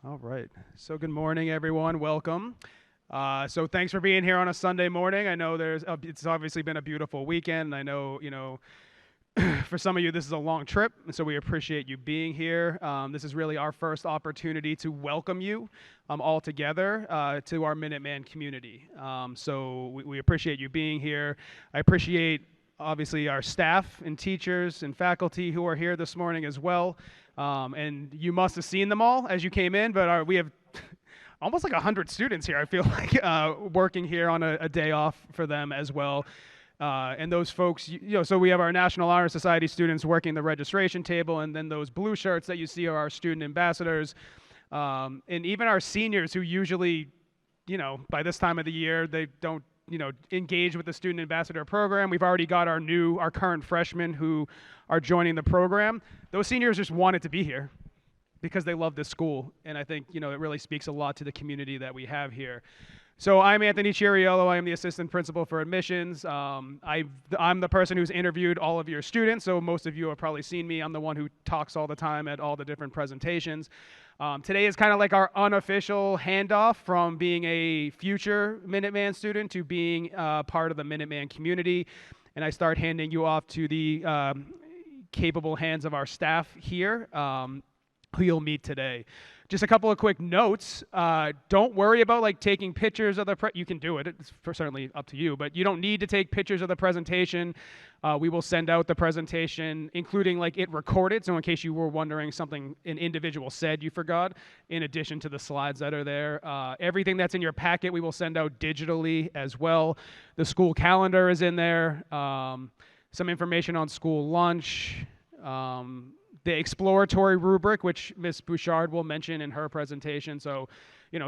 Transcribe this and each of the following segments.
All right. So good morning, everyone. Welcome. So thanks for being here on a Sunday morning. I know it's obviously been a beautiful weekend. I know, for some of you, this is a long trip, and so we appreciate you being here. This is really our first opportunity to welcome you all together to our Minuteman community. So we appreciate you being here. I appreciate, obviously, our staff and teachers and faculty who are here this morning as well. And you must have seen them all as you came in, but we have almost like 100 students here, I feel like, working here on a day off for them as well. And those folks, so we have our National Honor Society students working the registration table, and then those blue shirts that you see are our student ambassadors. And even our seniors who usually, by this time of the year, they don't, engage with the student ambassador program. We've already got our current freshmen who are joining the program. Those seniors just wanted to be here because they love this school. And I think, it really speaks a lot to the community that we have here. So I'm Anthony Chiariello. I am the assistant principal for admissions. I'm the person who's interviewed all of your students, so most of you have probably seen me. I'm the one who talks all the time at all the different presentations. Today is kind of like our unofficial handoff from being a future Minuteman student to being part of the Minuteman community. And I start handing you off to the capable hands of our staff here, who you'll meet today. Just a couple of quick notes. Don't worry about taking pictures of you can do it. It's certainly up to you, but you don't need to take pictures of the presentation. We will send out the presentation, including it recorded. So in case you were wondering something an individual said you forgot, in addition to the slides that are there. Everything that's in your packet, we will send out digitally as well. The school calendar is in there. Some information on school lunch. The exploratory rubric, which Ms. Bouchard will mention in her presentation. So,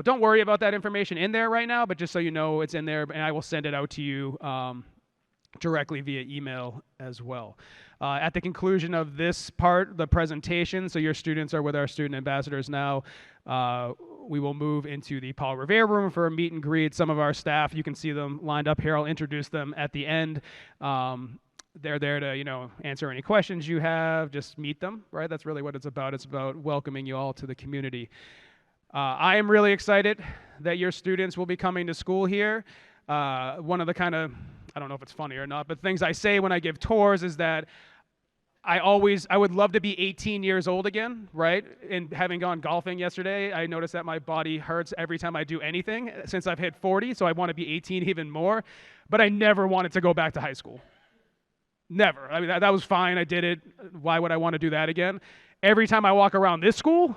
don't worry about that information in there right now, but just so you know, it's in there, and I will send it out to you directly via email as well. At the conclusion of this part, the presentation, so your students are with our student ambassadors now, we will move into the Paul Revere room for a meet and greet. Some of our staff, you can see them lined up here. I'll introduce them at the end. They're there to, answer any questions you have, just meet them, right? That's really what it's about. It's about welcoming you all to the community. I am really excited that your students will be coming to school here. One of the I don't know if it's funny or not, but things I say when I give tours is that I would love to be 18 years old again, right? And having gone golfing yesterday, I noticed that my body hurts every time I do anything since I've hit 40, so I want to be 18 even more, but I never wanted to go back to high school. Never. I mean, that was fine. I did it. Why would I want to do that again? Every time I walk around this school,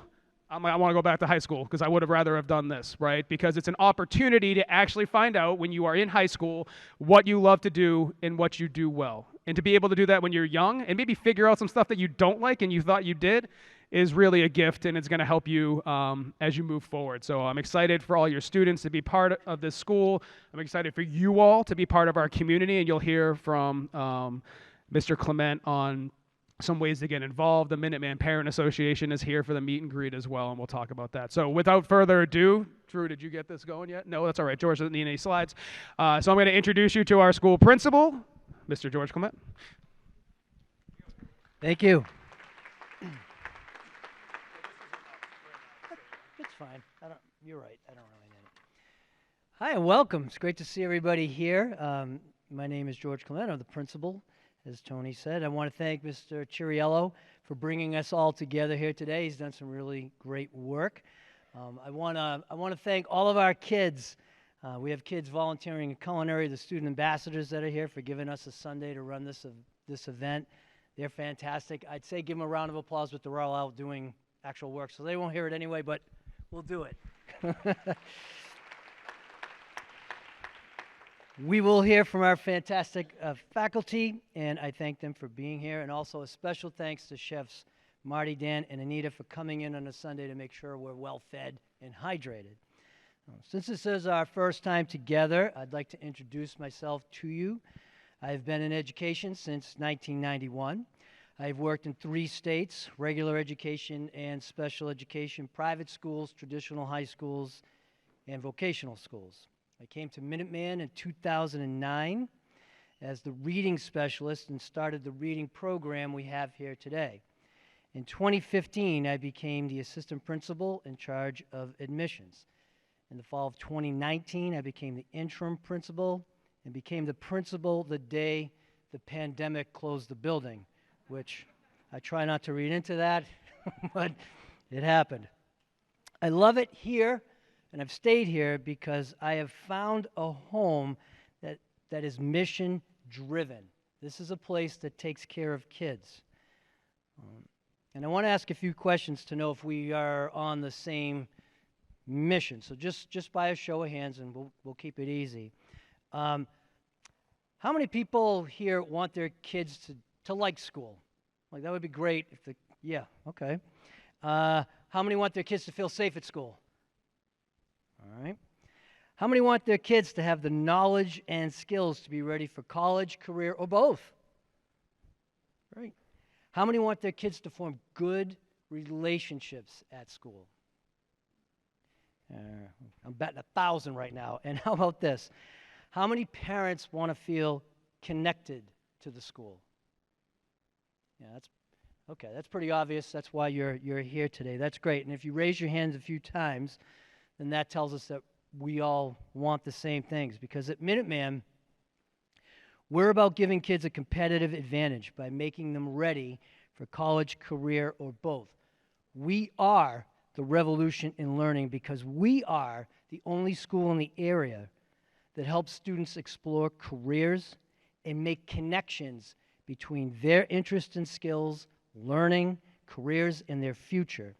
I'm like, I want to go back to high school because I would have rather have done this, right? Because it's an opportunity to actually find out when you are in high school what you love to do and what you do well. And to be able to do that when you're young and maybe figure out some stuff that you don't like and you thought you did is really a gift, and it's going to help you as you move forward. So I'm excited for all your students to be part of this school. I'm excited for you all to be part of our community, and you'll hear from Mr. Clement on some ways to get involved. The Minuteman Parent Association is here for the meet and greet as well, and we'll talk about that. So without further ado, Drew, did you get this going yet? No, that's all right. George doesn't need any slides. So I'm going to introduce you to our school principal, Mr. George Clement. Thank you. It's fine. You're right. I don't really need it. Hi and welcome. It's great to see everybody here. My name is George Clement. I'm the principal, as Tony said. I want to thank Mr. Chiariello for bringing us all together here today. He's done some really great work. I want to thank all of our kids. We have kids volunteering in culinary, the student ambassadors that are here for giving us a Sunday to run this event. They're fantastic. I'd say give them a round of applause, but they're all out doing actual work, so they won't hear it anyway, but we'll do it. We will hear from our fantastic faculty, and I thank them for being here, and also a special thanks to chefs Marty, Dan, and Anita for coming in on a Sunday to make sure we're well fed and hydrated. Since this is our first time together, I'd like to introduce myself to you. I've been in education since 1991. I've worked in 3 states, regular education and special education, private schools, traditional high schools, and vocational schools. I came to Minuteman in 2009 as the reading specialist and started the reading program we have here today. In 2015, I became the assistant principal in charge of admissions. In the fall of 2019, I became the interim principal and became the principal the day the pandemic closed the building, which I try not to read into that, but it happened. I love it here, and I've stayed here because I have found a home that is mission-driven. This is a place that takes care of kids. And I want to ask a few questions to know if we are on the same mission. So just by a show of hands, and we'll keep it easy. How many people here want their kids to like school? Like, that would be great if yeah, okay. How many want their kids to feel safe at school? All right. How many want their kids to have the knowledge and skills to be ready for college, career, or both? Right. How many want their kids to form good relationships at school? I'm betting 1,000 right now. And how about this? How many parents want to feel connected to the school? Yeah, that's pretty obvious. That's why you're here today. That's great. And if you raise your hands a few times, then that tells us that we all want the same things. Because at Minuteman, we're about giving kids a competitive advantage by making them ready for college, career, or both. We are the revolution in learning because we are the only school in the area that helps students explore careers and make connections between their interests and skills, learning, careers, and their future.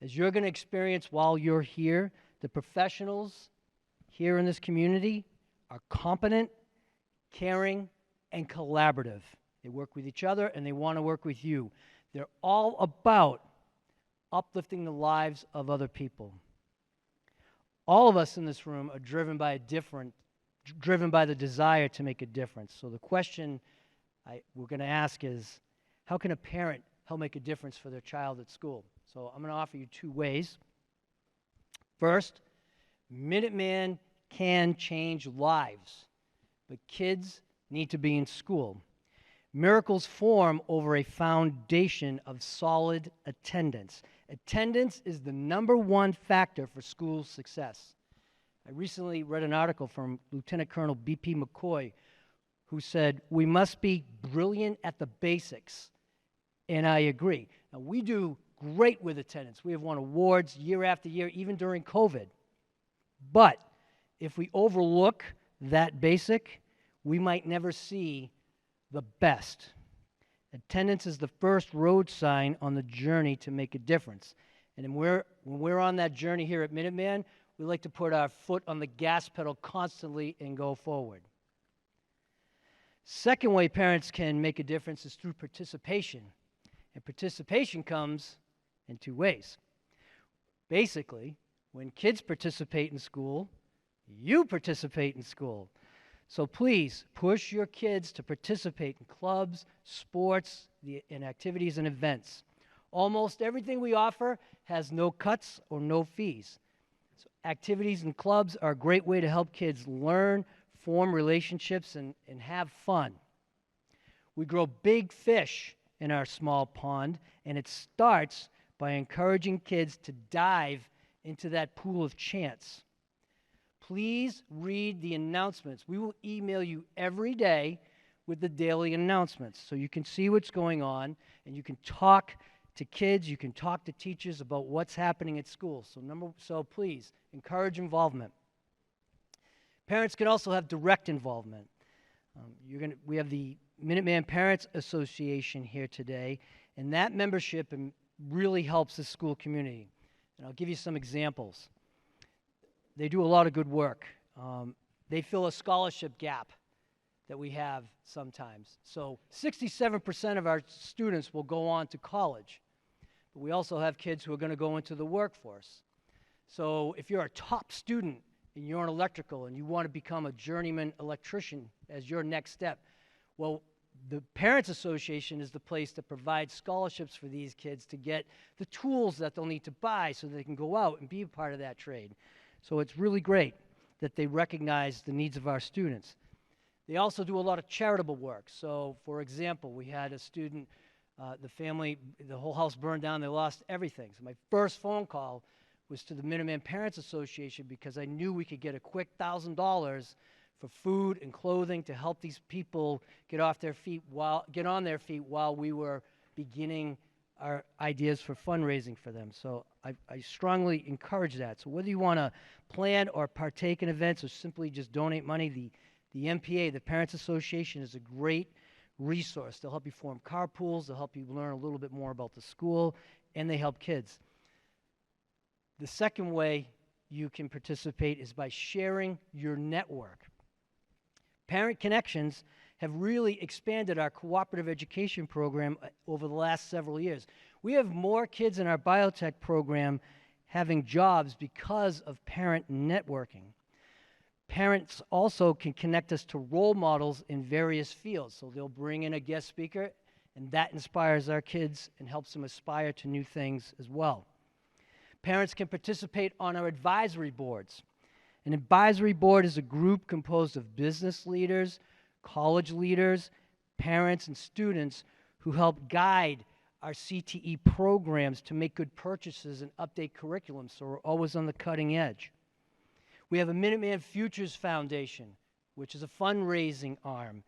As you're going to experience while you're here, the professionals here in this community are competent, caring, and collaborative. They work with each other, and they want to work with you. They're all about uplifting the lives of other people. All of us in this room are driven by the desire to make a difference. So the question we're going to ask is, how can a parent help make a difference for their child at school? So I'm going to offer you two ways. First, Minuteman can change lives, but kids need to be in school. Miracles form over a foundation of solid attendance. Attendance is the #1 factor for school success. I recently read an article from Lieutenant Colonel B.P. McCoy, who said, we must be brilliant at the basics. And I agree. Now, we do great with attendance. We have won awards year after year, even during COVID. But if we overlook that basic, we might never see the best. Attendance is the first road sign on the journey to make a difference. And when we're on that journey here at Minuteman, we like to put our foot on the gas pedal constantly and go forward. Second way parents can make a difference is through participation. And participation comes in two ways. Basically, when kids participate in school, you participate in school. So please push your kids to participate in clubs, sports, and activities and events. Almost everything we offer has no cuts or no fees. So activities and clubs are a great way to help kids learn, form relationships, and have fun. We grow big fish in our small pond, and it starts by encouraging kids to dive into that pool of chance. Please read the announcements. We will email you every day with the daily announcements so you can see what's going on and you can talk to kids, you can talk to teachers about what's happening at school. So please, encourage involvement. Parents can also have direct involvement. We have the Minuteman Parents Association here today, and that membership really helps the school community. And I'll give you some examples. They do a lot of good work. They fill a scholarship gap that we have sometimes. So 67% of our students will go on to college. But we also have kids who are going to go into the workforce. So if you're a top student and you're in electrical and you want to become a journeyman electrician as your next step, well, the Parents Association is the place that provides scholarships for these kids to get the tools that they'll need to buy so they can go out and be a part of that trade. So it's really great that they recognize the needs of our students. They also do a lot of charitable work. So, for example, we had a student The whole house burned down. They lost everything. So my first phone call was to the Minuteman Parents Association because I knew we could get a quick $1,000 for food and clothing to help these people get on their feet while we were beginning our ideas for fundraising for them. So I strongly encourage that. So whether you want to plan or partake in events or simply just donate money, the MPA, the Parents Association, is a great resource. They'll help you form carpools, they'll help you learn a little bit more about the school, and they help kids. The second way you can participate is by sharing your network. Parent Connections have really expanded our cooperative education program over the last several years. We have more kids in our biotech program having jobs because of parent networking. Parents also can connect us to role models in various fields. So they'll bring in a guest speaker, and that inspires our kids and helps them aspire to new things as well. Parents can participate on our advisory boards. An advisory board is a group composed of business leaders, college leaders, parents, and students who help guide our CTE programs to make good purchases and update curriculum, so we're always on the cutting edge. We have a Minuteman Futures Foundation, which is a fundraising arm.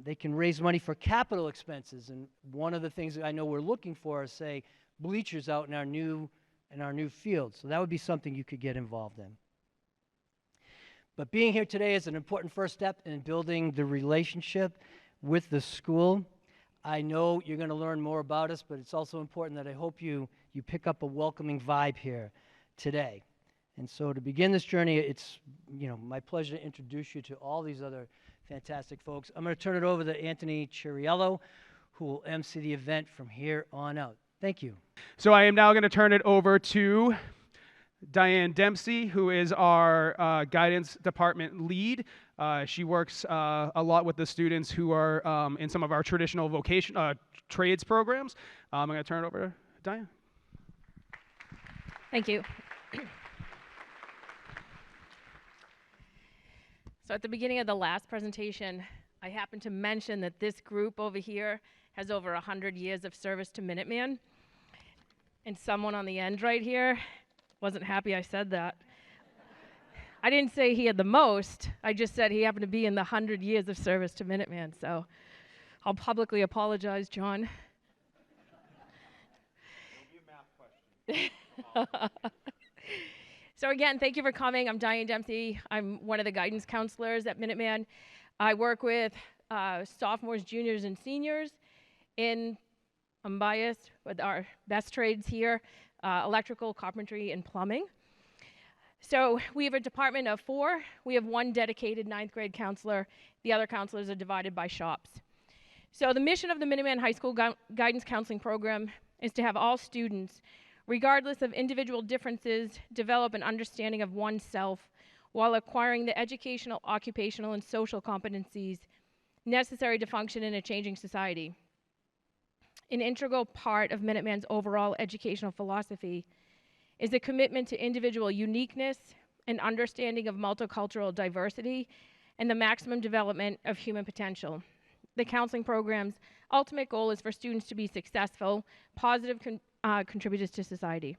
They can raise money for capital expenses, and one of the things that I know we're looking for is, say, bleachers out in our new field. So that would be something you could get involved in. But being here today is an important first step in building the relationship with the school. I know you're going to learn more about us, but it's also important that I hope you pick up a welcoming vibe here today. And so to begin this journey, it's my pleasure to introduce you to all these other fantastic folks. I'm going to turn it over to Anthony Chiariello, who will MC the event from here on out. Thank you. So I am now going to turn it over to Diane Dempsey, who is our guidance department lead. She works a lot with the students who are in some of our traditional trades programs. I'm going to turn it over to Diane. Thank you. So at the beginning of the last presentation, I happened to mention that this group over here has over 100 years of service to Minuteman. And someone on the end right here wasn't happy I said that. I didn't say he had the most. I just said he happened to be in the 100 years of service to Minuteman. So I'll publicly apologize, John. It'll be a math question. So again, thank you for coming. I'm Diane Dempsey. I'm one of the guidance counselors at Minuteman. I work with sophomores, juniors, and seniors in, I'm biased, with our best trades here, electrical, carpentry, and plumbing. So we have a department of 4. We have 1 dedicated 9th grade counselor. The other counselors are divided by shops. So the mission of the Minuteman High School Guidance Counseling Program is to have all students, regardless of individual differences, develop an understanding of oneself while acquiring the educational, occupational, and social competencies necessary to function in a changing society. An integral part of Minuteman's overall educational philosophy is a commitment to individual uniqueness and understanding of multicultural diversity and the maximum development of human potential. The counseling program's ultimate goal is for students to be successful, positive contributors to society.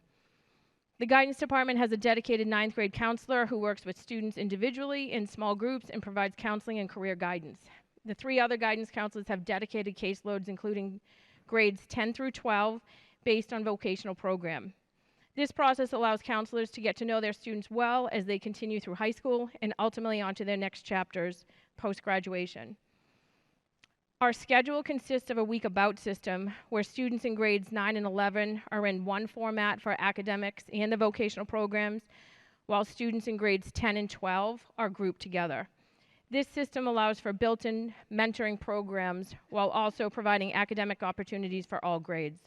The guidance department has a dedicated 9th grade counselor who works with students individually in small groups and provides counseling and career guidance. The 3 other guidance counselors have dedicated caseloads including grades 10 through 12 based on vocational program. This process allows counselors to get to know their students well as they continue through high school and ultimately onto their next chapters post-graduation. Our schedule consists of a week about system where students in grades 9 and 11 are in one format for academics and the vocational programs, while students in grades 10 and 12 are grouped together. This system allows for built-in mentoring programs while also providing academic opportunities for all grades.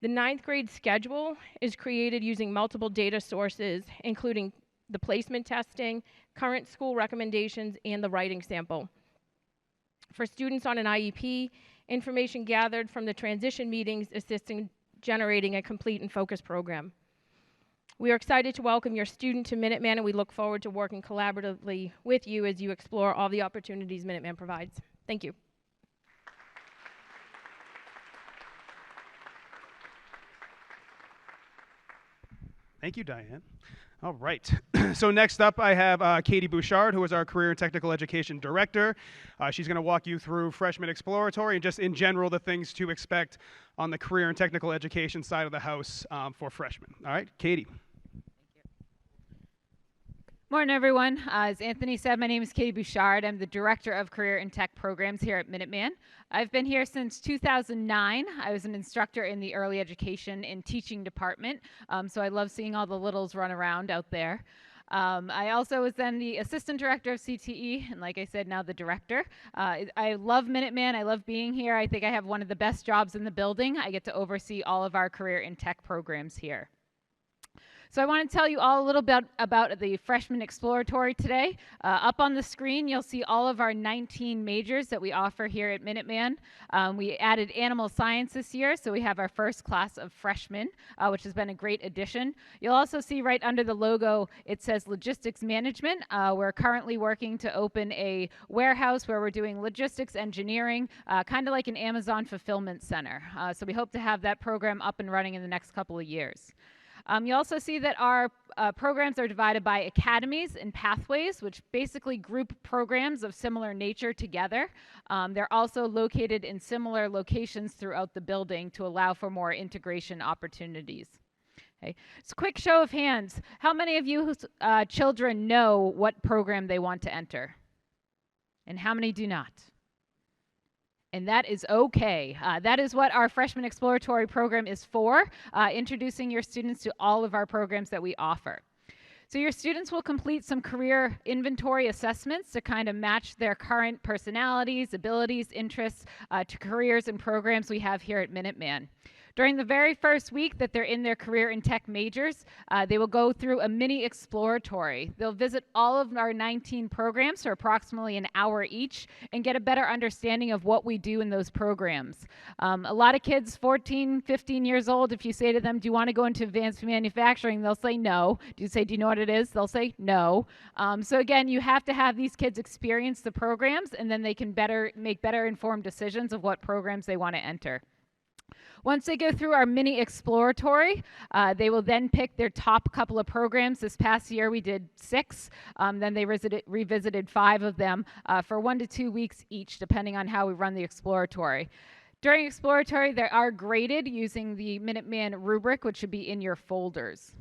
The 9th grade schedule is created using multiple data sources, including the placement testing, current school recommendations, and the writing sample. For students on an IEP, information gathered from the transition meetings assists in generating a complete and focused program. We are excited to welcome your student to Minuteman, and we look forward to working collaboratively with you as you explore all the opportunities Minuteman provides. Thank you. Thank you, Diane. All right. So next up, I have Katie Bouchard, who is our Career and Technical Education Director. She's going to walk you through Freshman Exploratory and just in general the things to expect on the Career and Technical Education side of the house for freshmen. All right, Katie. Morning, everyone. As Anthony said, my name is Katie Bouchard. I'm the Director of Career and Tech Programs here at Minuteman. I've been here since 2009. I was an instructor in the Early Education and Teaching Department, so I love seeing all the littles run around out there. I also was then the Assistant Director of CTE, and like I said, now the Director. I love Minuteman. I love being here. I think I have one of the best jobs in the building. I get to oversee all of our career and tech programs here. So I want to tell you all a little bit about the Freshman Exploratory today. Up on the screen, you'll see all of our 19 majors that we offer here at Minuteman. We added animal science this year, so we have our first class of freshmen, which has been a great addition. You'll also see right under the logo, it says Logistics Management. We're currently working to open a warehouse where we're doing logistics engineering, kind of like an Amazon fulfillment center. So we hope to have that program up and running in the next couple of years. You also see that our programs are divided by academies and pathways, which basically group programs of similar nature together. They're also located in similar locations throughout the building to allow for more integration opportunities. Okay. So quick show of hands. How many of you children know what program they want to enter? And how many do not? And that is okay. That is what our Freshman Exploratory program is for, introducing your students to all of our programs that we offer. So your students will complete some career inventory assessments to kind of match their current personalities, abilities, interests to careers and programs we have here at Minuteman. During the very first week that they're in their career and tech majors, they will go through a mini exploratory. They'll visit all of our 19 programs for approximately an hour each and get a better understanding of what we do in those programs. A lot of kids, 14, 15 years old, if you say to them, do you want to go into advanced manufacturing? They'll say no. Do you say, do you know what it is? They'll say no. So again, you have to have these kids experience the programs, and then they can make better informed decisions of what programs they want to enter. Once they go through our mini exploratory, they will then pick their top couple of programs. This past year we did 6. Then they revisited 5 of them for 1 to 2 weeks each, depending on how we run the exploratory. During exploratory, they are graded using the Minuteman rubric, which should be in your folders.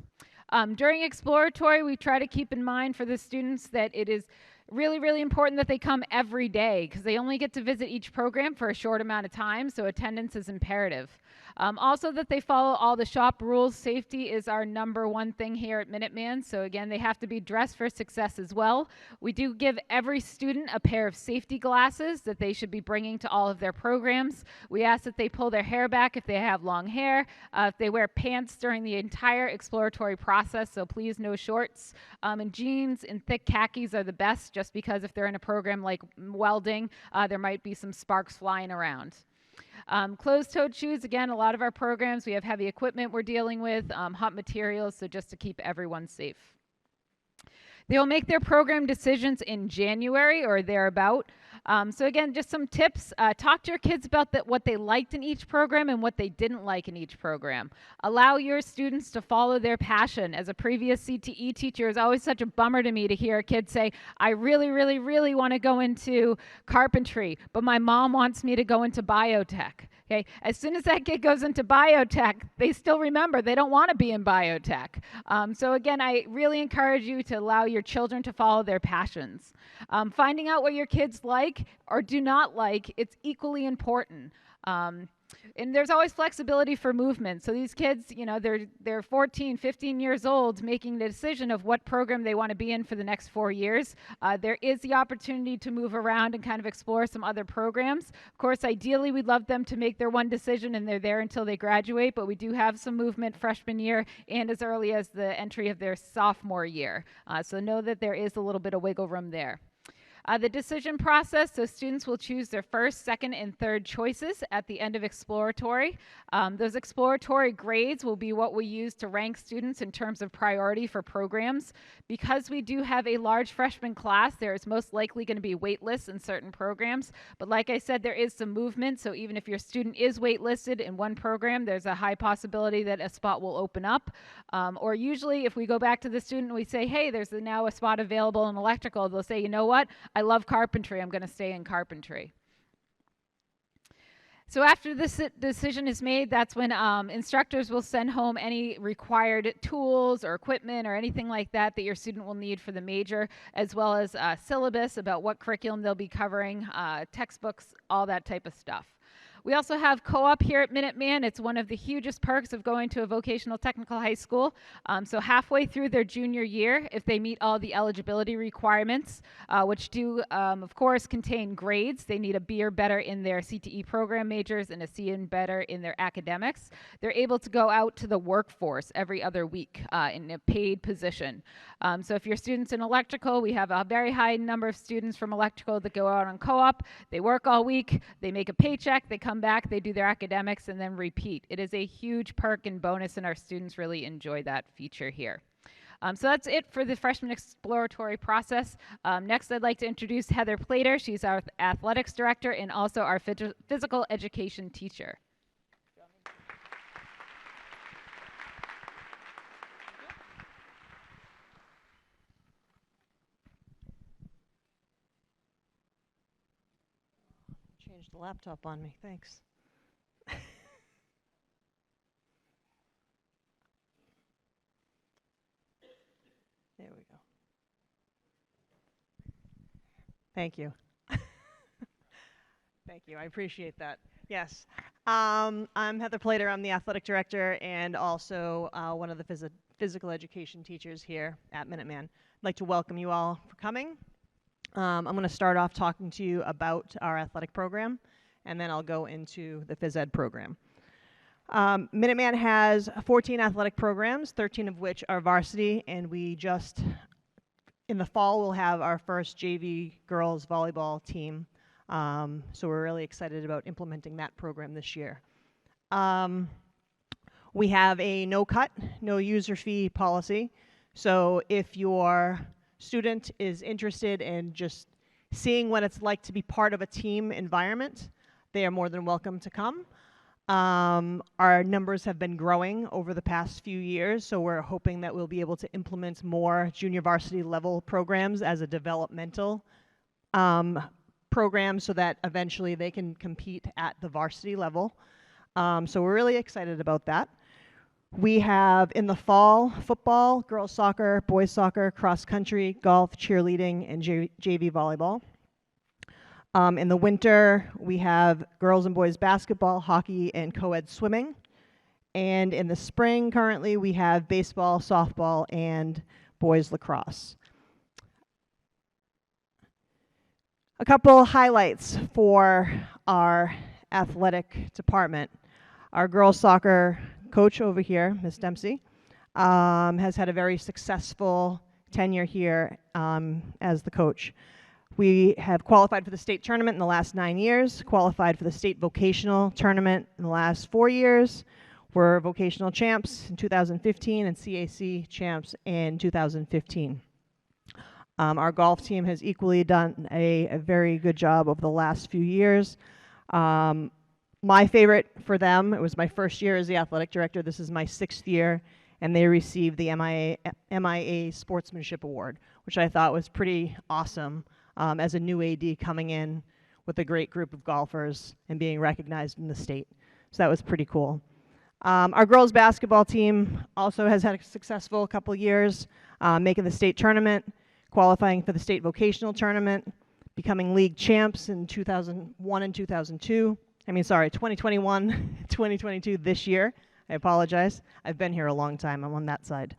During exploratory, we try to keep in mind for the students that it is really, really important that they come every day because they only get to visit each program for a short amount of time, so attendance is imperative. Also that they follow all the shop rules. Safety is our #1 thing here at Minuteman, so again, they have to be dressed for success as well. We do give every student a pair of safety glasses that they should be bringing to all of their programs. We ask that they pull their hair back if they have long hair, if they wear pants during the entire exploratory process, so please no shorts. And jeans and thick khakis are the best, just because if they're in a program like welding, there might be some sparks flying around. Closed-toed shoes, again, a lot of our programs, we have heavy equipment we're dealing with, hot materials, so just to keep everyone safe. They will make their program decisions in January or thereabout. So again, just some tips. Talk to your kids about what they liked in each program and what they didn't like in each program. Allow your students to follow their passion. As a previous CTE teacher, it's always such a bummer to me to hear a kid say, I really, really, really want to go into carpentry, but my mom wants me to go into biotech. Okay, as soon as that kid goes into biotech, they still remember they don't want to be in biotech. So again, I really encourage you to allow your children to follow their passions. Finding out what your kids like or do not like, it's equally important. And there's always flexibility for movement. So these kids, you know, they're 14, 15 years old making the decision of what program they want to be in for the next 4 years. There is the opportunity to move around and kind of explore some other programs. Of course, ideally, we'd love them to make their one decision and they're there until they graduate, but we do have some movement freshman year and as early as the entry of their sophomore year. So know that there is a little bit of wiggle room there. The decision process, so students will choose their first, second, and third choices at the end of Exploratory. Those Exploratory grades will be what we use to rank students in terms of priority for programs. Because we do have a large freshman class, there is most likely going to be wait lists in certain programs. But like I said, there is some movement, so even if your student is waitlisted in one program, there's a high possibility that a spot will open up. Or usually if we go back to the student and we say, hey, there's now a spot available in electrical, they'll say, you know what, I love carpentry, I'm going to stay in carpentry. So after this decision is made, that's when instructors will send home any required tools or equipment or anything like that that your student will need for the major, as well as syllabus about what curriculum they'll be covering, textbooks, all that type of stuff. We also have co-op here at Minuteman. It's one of the hugest perks of going to a vocational technical high school. So halfway through their junior year, if they meet all the eligibility requirements, which do, of course, contain grades, they need a B or better in their CTE program majors and a C and better in their academics, they're able to go out to the workforce every other week in a paid position. So if your student's in electrical, we have a very high number of students from electrical that go out on co-op. They work all week, they make a paycheck, they come back, they do their academics, and then repeat. It is a huge perk and bonus, and our students really enjoy that feature here. So that's it for the freshman exploratory process. Next, I'd like to introduce Heather Plader. She's our athletics director and also our physical education teacher. Changed the laptop on me, thanks. There we go. Thank you. Thank you, I appreciate that. Yes, I'm Heather Plader. I'm the athletic director and also one of the physical education teachers here at Minuteman. I'd like to welcome you all for coming. I'm going to start off talking to you about our athletic program, and then I'll go into the Phys Ed program. Minuteman has 14 athletic programs, 13 of which are varsity, and we just, in the fall, will have our first JV girls volleyball team. So we're really excited about implementing that program this year. We have a no-cut, no user fee policy. So if your student is interested in just seeing what it's like to be part of a team environment, they are more than welcome to come. Our numbers have been growing over the past few years, so we're hoping that we'll be able to implement more junior varsity level programs as a developmental program so that eventually they can compete at the varsity level. So we're really excited about that. We have in the fall football, girls soccer, boys soccer, cross country, golf, cheerleading, and JV volleyball. In the winter, we have girls and boys basketball, hockey, and co-ed swimming. And in the spring, currently, we have baseball, softball, and boys lacrosse. A couple highlights for our athletic department. Our girls soccer coach over here, Ms. Dempsey, has had a very successful tenure here as the coach. We have qualified for the state tournament in the last 9 years, qualified for the state vocational tournament in the last 4 years. We're vocational champs in 2015 and CAC champs in 2015. Our golf team has equally done a very good job over the last few years. My favorite for them, it was my first year as the athletic director. This is my 6th year, and they received the MIA Sportsmanship Award, which I thought was pretty awesome as a new AD coming in with a great group of golfers and being recognized in the state. So that was pretty cool. Our girls basketball team also has had a successful couple years, making the state tournament, qualifying for the state vocational tournament, becoming league champs in 2001 and 2002. 2021, 2022 this year. I apologize. I've been here a long time. I'm on that side.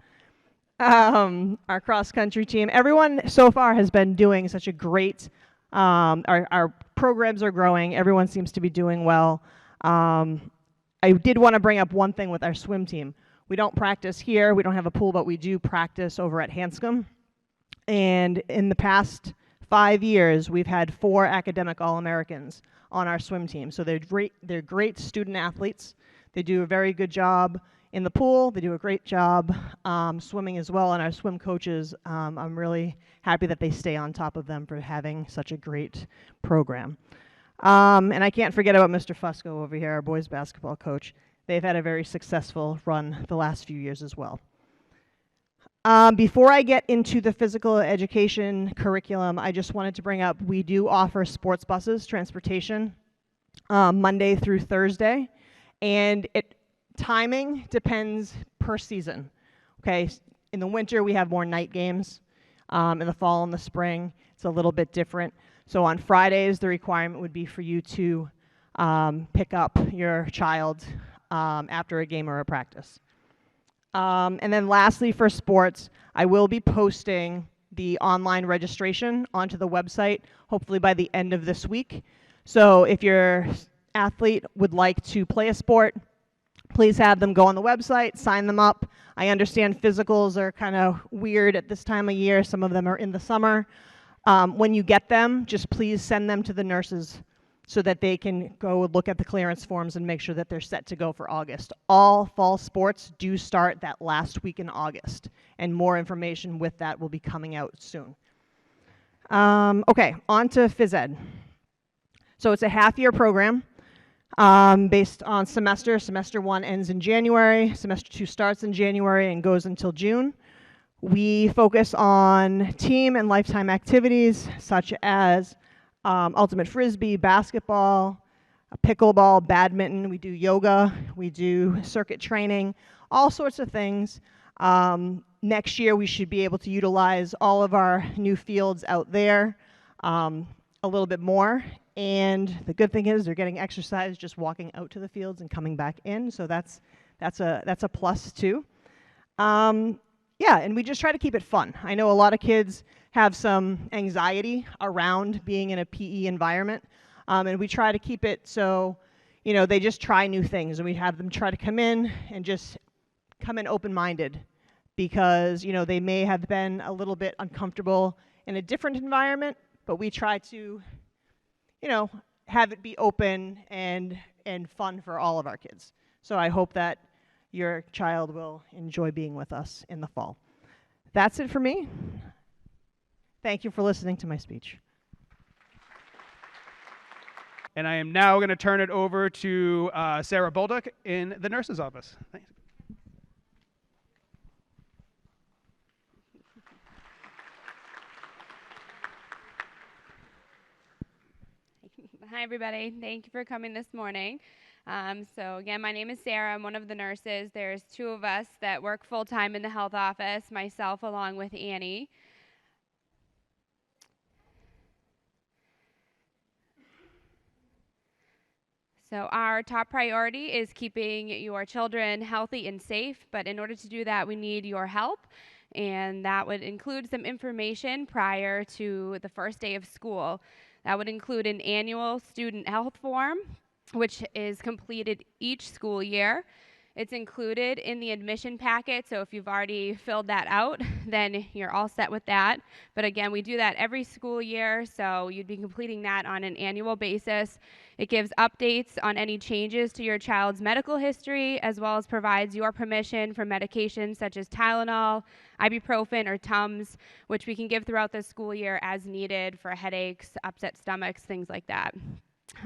Our cross-country team, everyone so far has been doing such a great, our programs are growing. Everyone seems to be doing well. I did want to bring up one thing with our swim team. We don't practice here. We don't have a pool, but we do practice over at Hanscom. And in the past 5 years, we've had 4 academic All-Americans on our swim team. So they're great student athletes. They do a very good job in the pool. They do a great job swimming as well. And our swim coaches, I'm really happy that they stay on top of them for having such a great program. And I can't forget about Mr. Fusco over here, our boys basketball coach. They've had a very successful run the last few years as well. Before I get into the physical education curriculum, I just wanted to bring up, we do offer sports buses, transportation, Monday through Thursday. And timing depends per season. Okay, in the winter we have more night games. In the fall and the spring, it's a little bit different. So on Fridays, the requirement would be for you to pick up your child after a game or a practice. And then lastly, for sports, I will be posting the online registration onto the website, hopefully by the end of this week. So if your athlete would like to play a sport, please have them go on the website, sign them up. I understand physicals are kind of weird at this time of year. Some of them are in the summer. When you get them, just please send them to the nurses so that they can go look at the clearance forms and make sure that they're set to go for August. All fall sports do start that last week in August, and more information with that will be coming out soon. Okay, on to Phys Ed. So it's a half-year program based on semester. Semester 1 ends in January, semester 2 starts in January and goes until June. We focus on team and lifetime activities such as ultimate frisbee, basketball, pickleball, badminton. We do yoga, we do circuit training, all sorts of things. Next year we should be able to utilize all of our new fields out there a little bit more. And the good thing is they're getting exercise just walking out to the fields and coming back in. So that's a plus too. Yeah, and we just try to keep it fun. I know a lot of kids have some anxiety around being in a PE environment, and we try to keep it so, you know, they just try new things, and we have them try to come in and just come in open-minded because, you know, they may have been a little bit uncomfortable in a different environment, but we try to, you know, have it be open and fun for all of our kids. So I hope that your child will enjoy being with us in the fall. That's it for me. Thank you for listening to my speech. And I am now going to turn it over to Sarah Bolduc in the nurse's office. Thanks. Hi, everybody. Thank you for coming this morning. So again, my name is Sarah. I'm one of the nurses. There's 2 of us that work full-time in the health office, myself along with Annie. So our top priority is keeping your children healthy and safe, but in order to do that, we need your help, and that would include some information prior to the first day of school. That would include an annual student health form, which is completed each school year. It's included in the admission packet, so if you've already filled that out, then you're all set with that. But again, we do that every school year, so you'd be completing that on an annual basis. It gives updates on any changes to your child's medical history, as well as provides your permission for medications such as Tylenol, ibuprofen, or Tums, which we can give throughout the school year as needed for headaches, upset stomachs, things like that.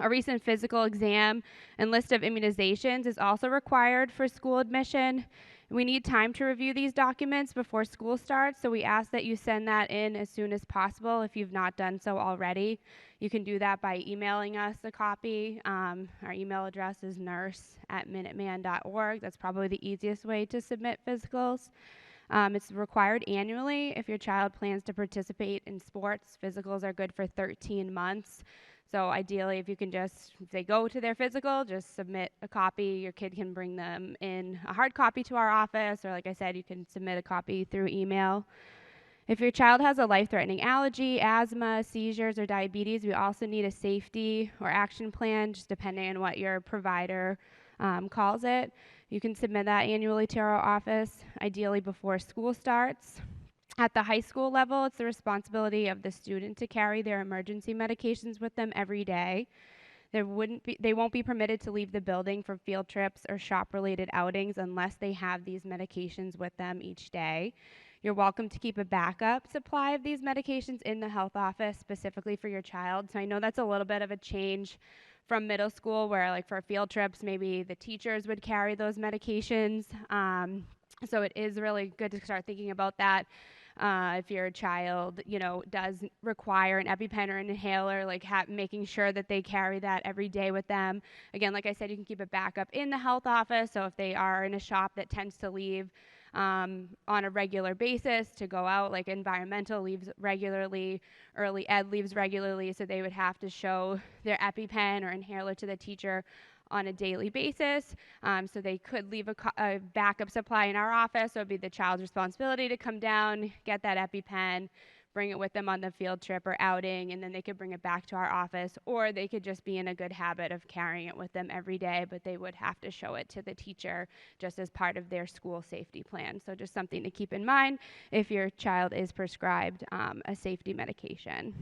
A recent physical exam and list of immunizations is also required for school admission. We need time to review these documents before school starts, so we ask that you send that in as soon as possible if you've not done so already. You can do that by emailing us a copy. Our email address is nurse@minuteman.org. That's probably the easiest way to submit physicals. It's required annually if your child plans to participate in sports. Physicals are good for 13 months. So ideally, if they go to their physical, just submit a copy. Your kid can bring them in a hard copy to our office, or like I said, you can submit a copy through email. If your child has a life-threatening allergy, asthma, seizures, or diabetes, we also need a safety or action plan, just depending on what your provider calls it. You can submit that annually to our office, ideally before school starts. At the high school level, it's the responsibility of the student to carry their emergency medications with them every day. They won't be permitted to leave the building for field trips or shop-related outings unless they have these medications with them each day. You're welcome to keep a backup supply of these medications in the health office specifically for your child. So I know that's a little bit of a change from middle school where, like, for field trips, maybe the teachers would carry those medications. So it is really good to start thinking about that. If your child, does require an EpiPen or an inhaler, like making sure that they carry that every day with them. Again, like I said, you can keep a backup in the health office. So if they are in a shop that tends to leave on a regular basis to go out, like environmental leaves regularly, early ed leaves regularly, so they would have to show their EpiPen or inhaler to the teacher on a daily basis. So they could leave a backup supply in our office. So it would be the child's responsibility to come down, get that EpiPen, bring it with them on the field trip or outing, and then they could bring it back to our office, or they could just be in a good habit of carrying it with them every day, but they would have to show it to the teacher just as part of their school safety plan. So just something to keep in mind if your child is prescribed a safety medication.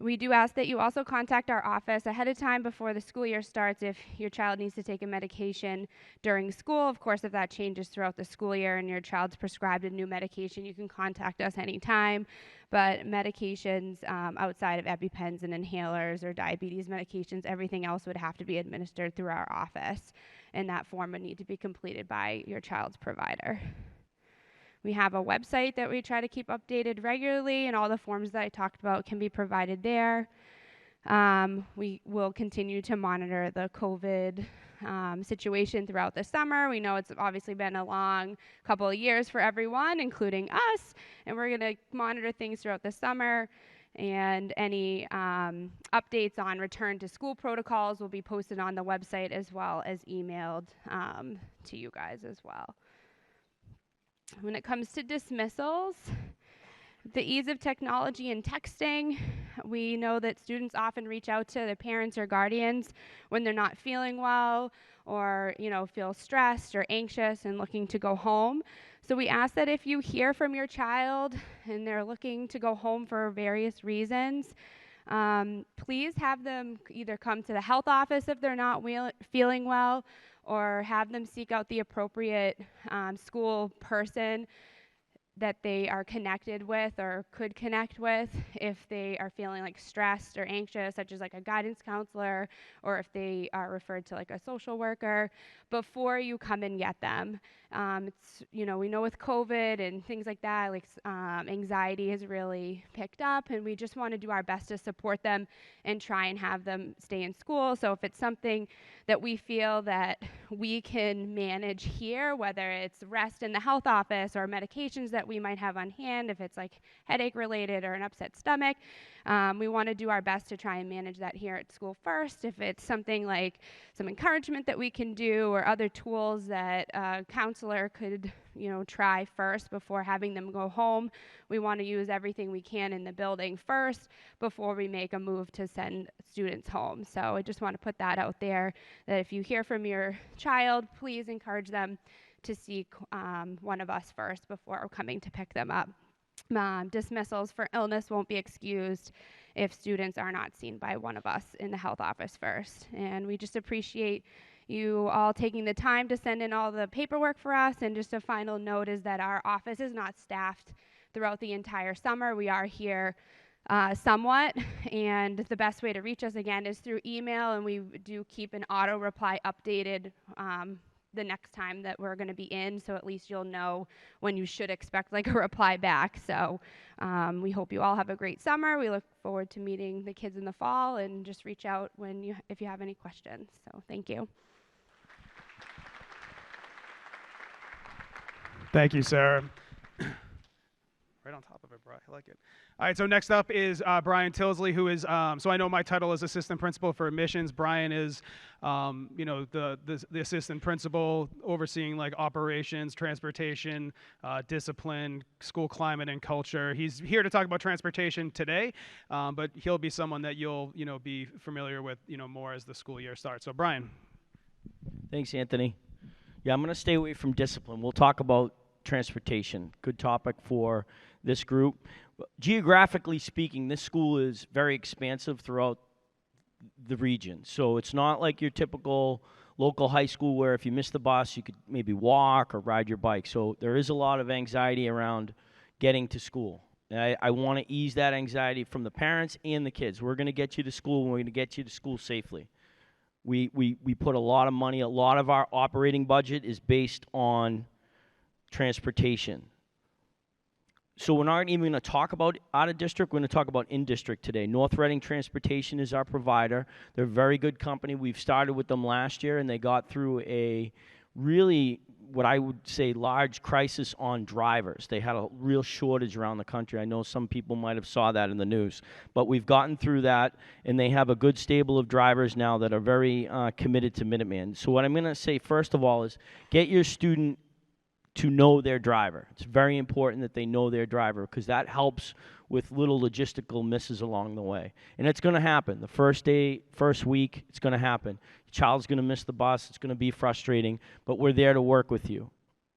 We do ask that you also contact our office ahead of time before the school year starts if your child needs to take a medication during school. Of course, if that changes throughout the school year and your child's prescribed a new medication, you can contact us anytime. But medications outside of EpiPens and inhalers or diabetes medications, everything else would have to be administered through our office, and that form would need to be completed by your child's provider. We have a website that we try to keep updated regularly, and all the forms that I talked about can be provided there. We will continue to monitor the COVID situation throughout the summer. We know it's obviously been a long couple of years for everyone, including us, and we're going to monitor things throughout the summer. And any updates on return to school protocols will be posted on the website as well as emailed to you guys as well. When it comes to dismissals, the ease of technology and texting, we know that students often reach out to their parents or guardians when they're not feeling well or, feel stressed or anxious and looking to go home. So we ask that if you hear from your child and they're looking to go home for various reasons, please have them either come to the health office if they're not feeling well, or have them seek out the appropriate school person that they are connected with or could connect with if they are feeling like stressed or anxious, such as like a guidance counselor, or if they are referred to like a social worker, before you come and get them. We know with COVID and things like that, like anxiety has really picked up, and we just want to do our best to support them and try and have them stay in school. So if it's something that we feel that we can manage here, whether it's rest in the health office or medications that we might have on hand, if it's like headache related or an upset stomach, we want to do our best to try and manage that here at school first. If it's something like some encouragement that we can do or other tools that a counselor could try first before having them go home, we want to use everything we can in the building first before we make a move to send students home. So I just want to put that out there, that if you hear from your child, please encourage them to seek one of us first before coming to pick them up. Dismissals for illness won't be excused if students are not seen by one of us in the health office first. And we just appreciate you all taking the time to send in all the paperwork for us. And just a final note is that our office is not staffed throughout the entire summer. We are here somewhat, and the best way to reach us again is through email, and we do keep an auto reply updated the next time that we're going to be in, so at least you'll know when you should expect like a reply back. So we hope you all have a great summer. We look forward to meeting the kids in the fall, and just reach out if you have any questions. So thank you. Thank you, Sarah. Right on top of it, Brian. I like it. All right, so next up is Brian Tillsley, who is, so I know my title is Assistant Principal for Admissions. Brian is, the Assistant Principal overseeing like operations, transportation, discipline, school climate, and culture. He's here to talk about transportation today, but he'll be someone that you'll, be familiar with, more as the school year starts. So Brian. Thanks, Anthony. Yeah, I'm going to stay away from discipline. We'll talk about transportation. Good topic for this group. Geographically speaking, this school is very expansive throughout the region. So it's not like your typical local high school where if you miss the bus, you could maybe walk or ride your bike. So there is a lot of anxiety around getting to school. And I want to ease that anxiety from the parents and the kids. We're going to get you to school, and we're going to get you to school safely. We put a lot of money. A lot of our operating budget is based on transportation. So we're not even going to talk about out-of-district. We're going to talk about in-district today. North Reading Transportation is our provider. They're a very good company. We've started with them last year, and they got through a really, what I would say, large crisis on drivers. They had a real shortage around the country. I know some people might have saw that in the news. But we've gotten through that, and they have a good stable of drivers now that are very committed to Minuteman. So what I'm going to say, first of all, is get your student to know their driver. It's very important that they know their driver because that helps with little logistical misses along the way. And it's going to happen. The first day, first week, it's going to happen. Your child's going to miss the bus. It's going to be frustrating, but we're there to work with you.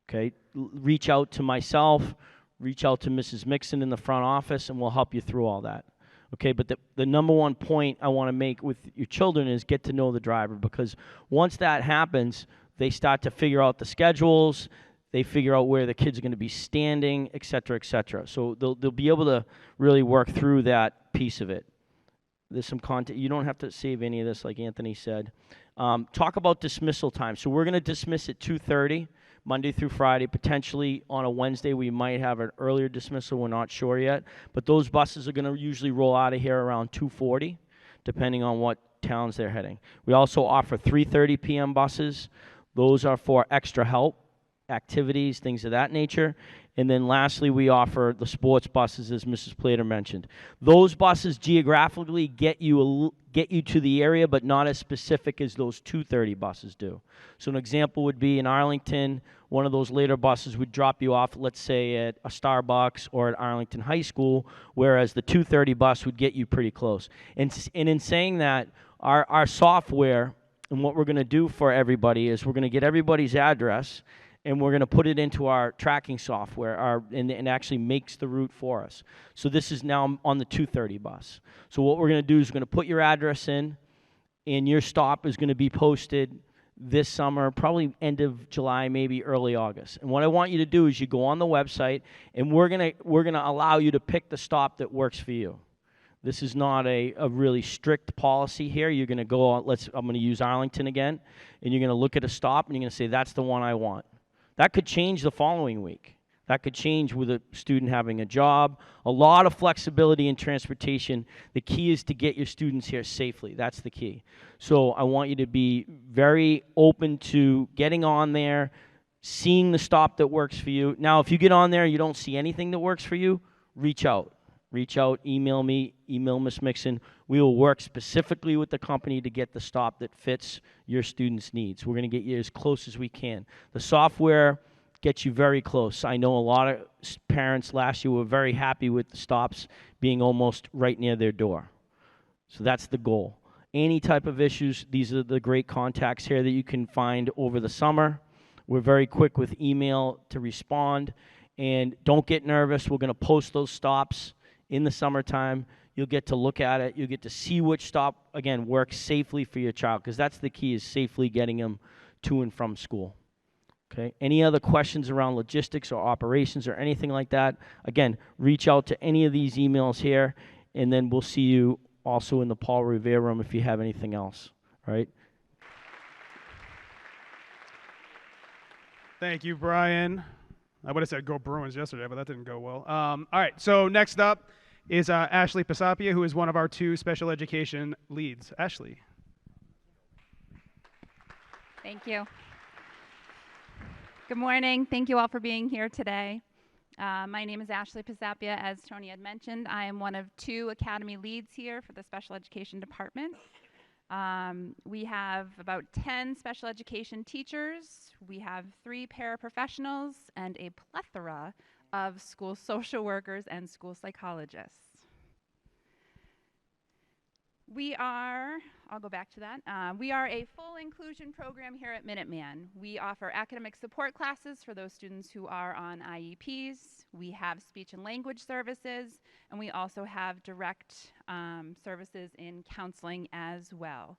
Okay? Reach out to myself, reach out to Mrs. Mixon in the front office, and we'll help you through all that. Okay, but the number one point I want to make with your children is get to know the driver, because once that happens, they start to figure out the schedules. They figure out where the kids are going to be standing, et cetera, et cetera. So they'll be able to really work through that piece of it. There's some content. You don't have to save any of this, like Anthony said. Talk about dismissal time. So we're going to dismiss at 2:30, Monday through Friday. Potentially on a Wednesday, we might have an earlier dismissal. We're not sure yet. But those buses are going to usually roll out of here around 2:40, depending on what towns they're heading. We also offer 3:30 p.m. buses. Those are for extra help, activities, things of that nature. And then lastly, we offer the sports buses, as Mrs. Plader mentioned. Those buses geographically get you to the area, but not as specific as those 2:30 buses do. So an example would be in Arlington, one of those later buses would drop you off, let's say, at a Starbucks or at Arlington High School, whereas the 2:30 bus would get you pretty close. And in saying that, our software, and what we're going to do for everybody is we're going to get everybody's address, and we're going to put it into our tracking software, and actually makes the route for us. So this is now on the 2:30 bus. So what we're going to do is we're going to put your address in, and your stop is going to be posted this summer, probably end of July, maybe early August. And what I want you to do is you go on the website, and we're going to allow you to pick the stop that works for you. This is not a really strict policy here. You're going to go on, I'm going to use Arlington again, and you're going to look at a stop, and you're going to say, that's the one I want. That could change the following week. That could change with a student having a job. A lot of flexibility in transportation. The key is to get your students here safely. That's the key. So I want you to be very open to getting on there, seeing the stop that works for you. Now, if you get on there and you don't see anything that works for you, reach out. Reach out, email me, email Ms. Mixon. We will work specifically with the company to get the stop that fits your students' needs. We're going to get you as close as we can. The software gets you very close. I know a lot of parents last year were very happy with the stops being almost right near their door. So that's the goal. Any type of issues, these are the great contacts here that you can find over the summer. We're very quick with email to respond. And don't get nervous. We're going to post those stops in the summertime. You'll get to look at it. You'll get to see which stop, again, works safely for your child, because that's the key, is safely getting them to and from school. Okay. Any other questions around logistics or operations or anything like that? Again, reach out to any of these emails here, and then we'll see you also in the Paul Revere room if you have anything else. All right. Thank you, Brian. I would have said go Bruins yesterday, but that didn't go well. All right, so next up is Ashley Pisappia, who is one of our 2 special education leads. Ashley. Thank you. Good morning. Thank you all for being here today. My name is Ashley Pisappia. As Tony had mentioned, I am one of 2 academy leads here for the special education department. We have about 10 special education teachers. We have 3 paraprofessionals and a plethora of school social workers and school psychologists. I'll go back to that. We are a full inclusion program here at Minuteman. We offer academic support classes for those students who are on IEPs. We have speech and language services, and we also have direct services in counseling as well.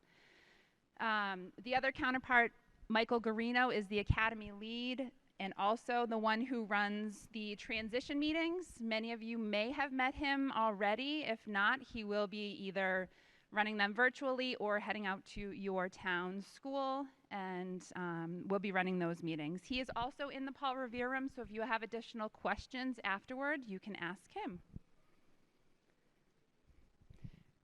The other counterpart, Michael Garino, is the academy lead and also the one who runs the transition meetings. Many of you may have met him already. If not, he will be either running them virtually or heading out to your town school, and we'll be running those meetings. He is also in the Paul Revere room, so if you have additional questions afterward, you can ask him.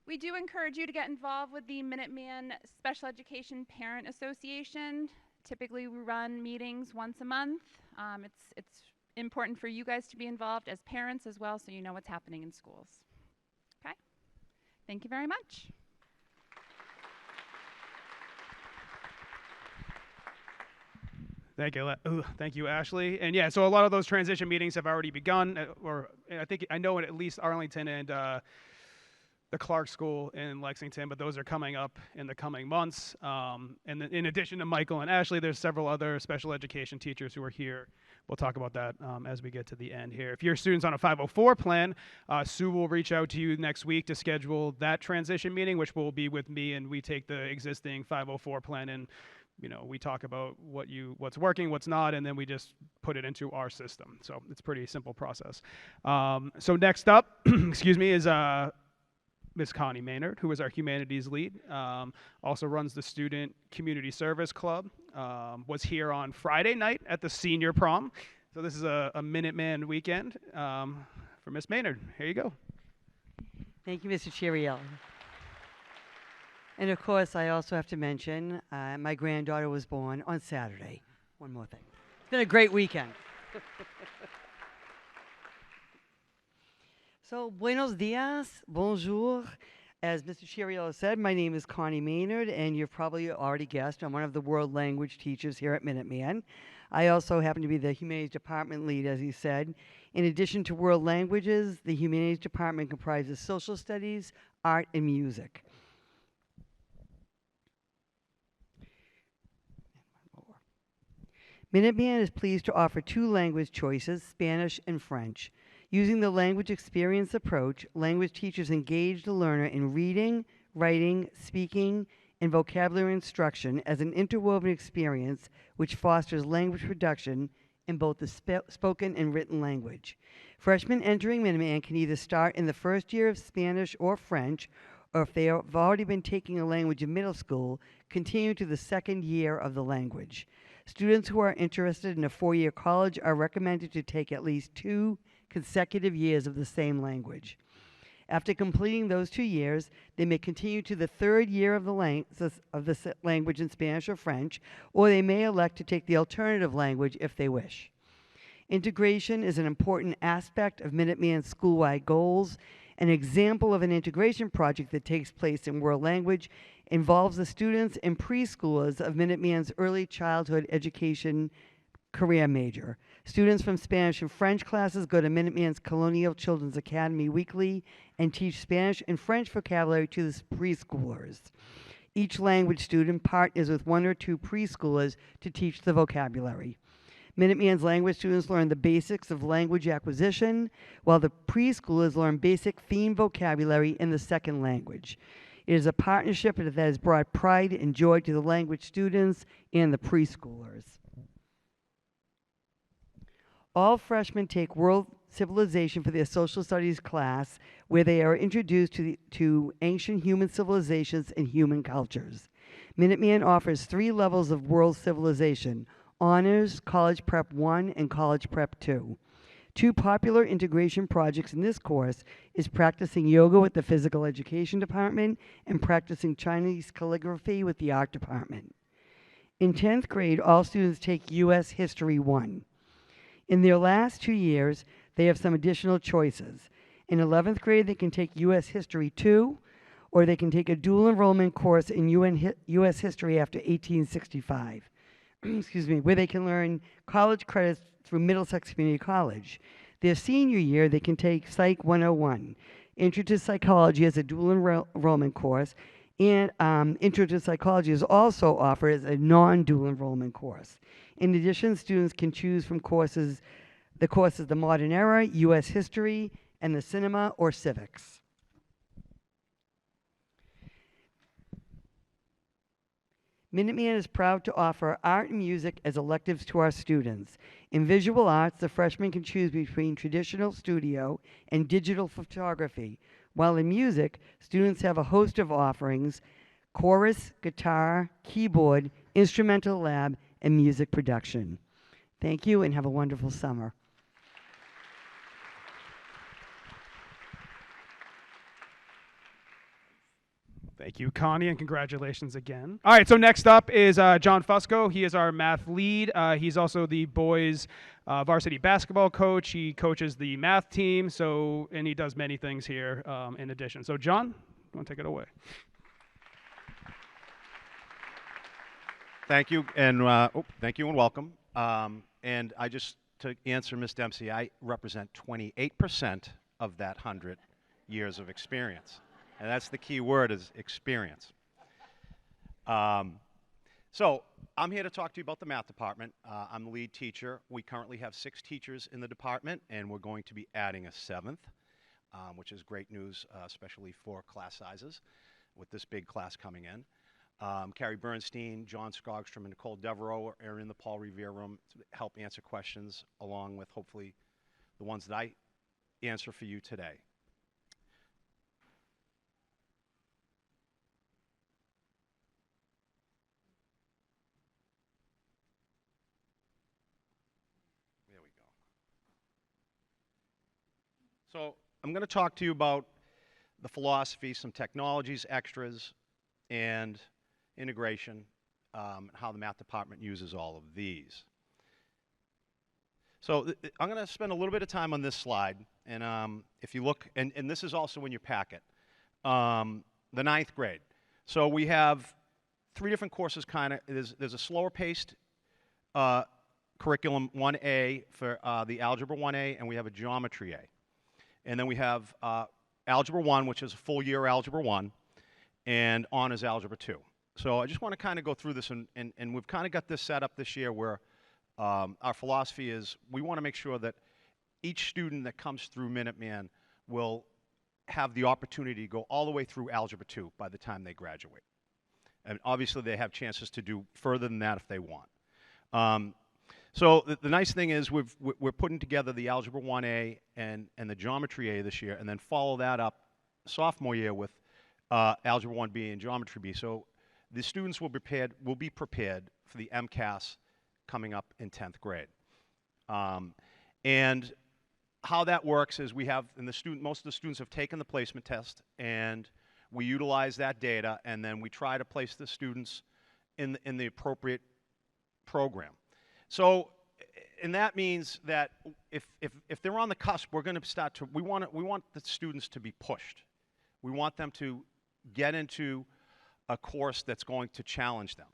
We do encourage you to get involved with the Minuteman Special Education Parent Association. Typically, we run meetings once a month. It's important for you guys to be involved as parents as well, so you know what's happening in schools. Okay? Thank you very much. Thank you, Ashley. And yeah, so a lot of those transition meetings have already begun, or I know at least Arlington and the Clark School in Lexington, but those are coming up in the coming months. And in addition to Michael and Ashley, there's several other special education teachers who are here. We'll talk about that as we get to the end here. If your student's on a 504 plan, Sue will reach out to you next week to schedule that transition meeting, which will be with me, and we take the existing 504 plan and we talk about what's working, what's not, and then we just put it into our system. So it's a pretty simple process. So next up, excuse me, is Miss Connie Maynard, who is our humanities lead, also runs the Student Community Service Club, was here on Friday night at the senior prom. So this is a Minuteman weekend for Miss Maynard. Here you go. Thank you, Mr. Chiariello. And of course, I also have to mention my granddaughter was born on Saturday. One more thing. It's been a great weekend. So, buenos dias, bonjour. As Mr. Chiariello said, my name is Connie Maynard, and you've probably already guessed, I'm one of the world language teachers here at Minuteman. I also happen to be the humanities department lead, as he said. In addition to world languages, the humanities department comprises social studies, art, and music. Minuteman is pleased to offer two language choices, Spanish and French. Using the language experience approach, language teachers engage the learner in reading, writing, speaking, and vocabulary instruction as an interwoven experience which fosters language production in both the spoken and written language. Freshmen entering Minuteman can either start in the first year of Spanish or French, or if they have already been taking a language in middle school, continue to the second year of the language. Students who are interested in a four-year college are recommended to take at least 2 consecutive years of the same language. After completing those 2 years, they may continue to the third year of the language in Spanish or French, or they may elect to take the alternative language if they wish. Integration is an important aspect of Minuteman's school-wide goals. An example of an integration project that takes place in world language involves the students and preschoolers of Minuteman's early childhood education career major. Students from Spanish and French classes go to Minuteman's Colonial Children's Academy weekly and teach Spanish and French vocabulary to the preschoolers. Each language student partners with 1 or 2 preschoolers to teach the vocabulary. Minuteman's language students learn the basics of language acquisition, while the preschoolers learn basic theme vocabulary in the second language. It is a partnership that has brought pride and joy to the language students and the preschoolers. All freshmen take World Civilization for their social studies class, where they are introduced to ancient human civilizations and human cultures. Minuteman offers 3 levels of World Civilization: Honors, College Prep 1, and College Prep 2. 2 popular integration projects in this course is practicing yoga with the Physical Education Department and practicing Chinese calligraphy with the Art Department. In 10th grade, all students take U.S. History 1. In their last 2 years, they have some additional choices. In 11th grade, they can take U.S. History 2, or they can take a dual enrollment course in U.S. History after 1865. Excuse me, where they can learn college credits through Middlesex Community College. Their senior year, they can take Psych 101. Intro to Psychology as a dual enrollment course, and Intro to Psychology is also offered as a non-dual enrollment course. In addition, students can choose from the courses The Modern Era, U.S. History, and the Cinema or Civics. Minuteman is proud to offer art and music as electives to our students. In visual arts, the freshmen can choose between traditional studio and digital photography, while in music, students have a host of offerings: chorus, guitar, keyboard, instrumental lab, and music production. Thank you and have a wonderful summer. Thank you, Connie, and congratulations again. All right, so next up is John Fusco. He is our math lead. He's also the boys' varsity basketball coach. He coaches the math team, and he does many things here in addition. So, John, you want to take it away? Thank you, and thank you and welcome. And to answer Ms. Dempsey, I represent 28% of that 100 years of experience. And that's the key word, is experience. So I'm here to talk to you about the math department. I'm the lead teacher. We currently have 6 teachers in the department, and we're going to be adding a 7th, which is great news, especially for class sizes, with this big class coming in. Carrie Bernstein, John Skogstrom, and Nicole Devereaux are in the Paul Revere room to help answer questions, along with hopefully the ones that I answer for you today. So I'm going to talk to you about the philosophy, some technologies, extras, and integration, how the math department uses all of these. So I'm going to spend a little bit of time on this slide, and if you look, and this is also in your packet, the 9th grade. So we have 3 different courses, there's a slower paced curriculum, 1A for the Algebra 1A, and we have a Geometry A. And then we have Algebra 1, which is a full year Algebra 1, and Honors Algebra 2. So I just want to kind of go through this, and we've kind of got this set up this year where our philosophy is we want to make sure that each student that comes through Minuteman will have the opportunity to go all the way through Algebra 2 by the time they graduate. And obviously they have chances to do further than that if they want. So the nice thing is we're putting together the Algebra 1A and the Geometry A this year, and then follow that up sophomore year with Algebra 1B and Geometry B. So the students will be prepared for the MCAS coming up in 10th grade. And how that works is most of the students have taken the placement test, and we utilize that data, and then we try to place the students in the appropriate program. So, and that means that if they're on the cusp, we're going to we want the students to be pushed. We want them to get into a course that's going to challenge them.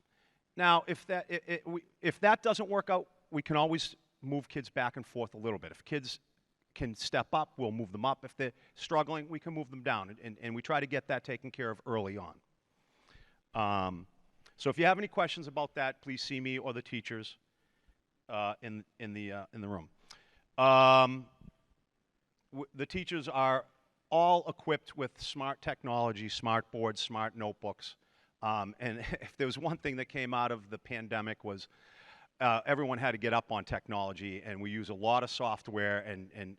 Now, if that doesn't work out, we can always move kids back and forth a little bit. If kids can step up, we'll move them up. If they're struggling, we can move them down, and we try to get that taken care of early on. So if you have any questions about that, please see me or the teachers in the room. The teachers are all equipped with smart technology, smart boards, smart notebooks. And if there was one thing that came out of the pandemic was everyone had to get up on technology, and we use a lot of software and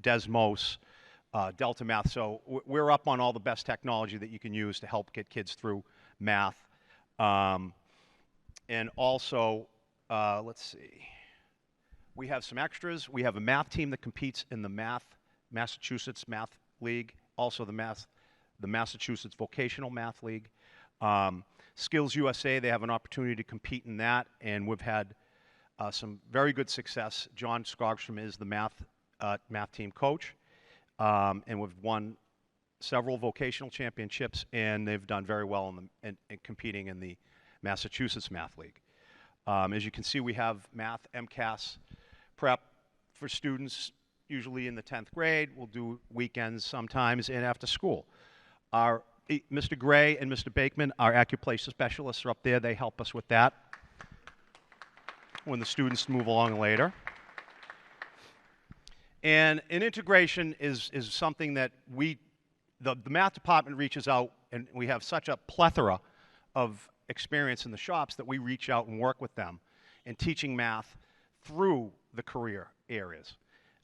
Desmos, Delta Math. So we're up on all the best technology that you can use to help get kids through math. And also, let's see, we have some extras. We have a math team that competes in the Massachusetts Math League, also the Massachusetts Vocational Math League. Skills USA, they have an opportunity to compete in that, and we've had some very good success. John Skogstrom is the math team coach, and we've won several vocational championships, and they've done very well in competing in the Massachusetts Math League. As you can see, we have math MCAS prep for students usually in the 10th grade. We'll do weekends sometimes and after school. Mr. Gray and Mr. Bakeman, our acuplacer specialists, are up there. They help us with that when the students move along later. And an integration is something that the math department reaches out, and we have such a plethora of experience in the shops that we reach out and work with them in teaching math through the career areas.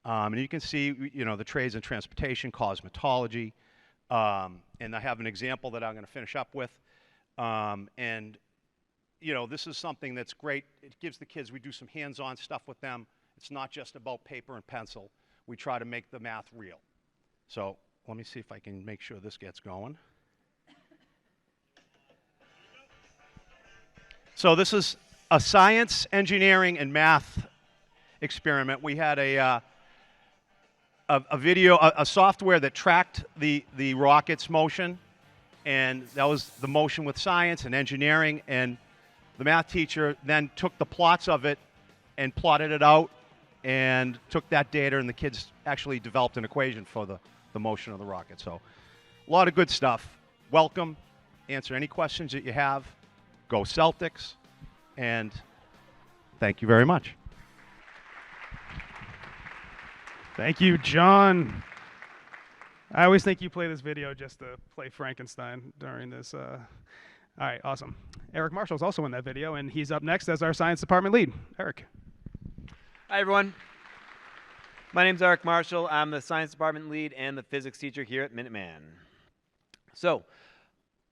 And you can see, you know, the trades in transportation, cosmetology, and I have an example that I'm going to finish up with. And, you know, this is something that's great. It gives the kids, we do some hands-on stuff with them. It's not just about paper and pencil. We try to make the math real. So let me see if I can make sure this gets going. So this is a science, engineering, and math experiment. We had a software that tracked the rocket's motion, and that was the motion with science and engineering, and the math teacher then took the plots of it and plotted it out and took that data, and the kids actually developed an equation for the motion of the rocket. So a lot of good stuff. Welcome. Answer any questions that you have. Go Celtics, and thank you very much. Thank you, John. I always think you play this video just to play Frankenstein during this. All right, awesome. Eric Marshall's also in that video, and he's up next as our science department lead. Eric. Hi, everyone. My name's Eric Marshall. I'm the science department lead and the physics teacher here at Minuteman. So,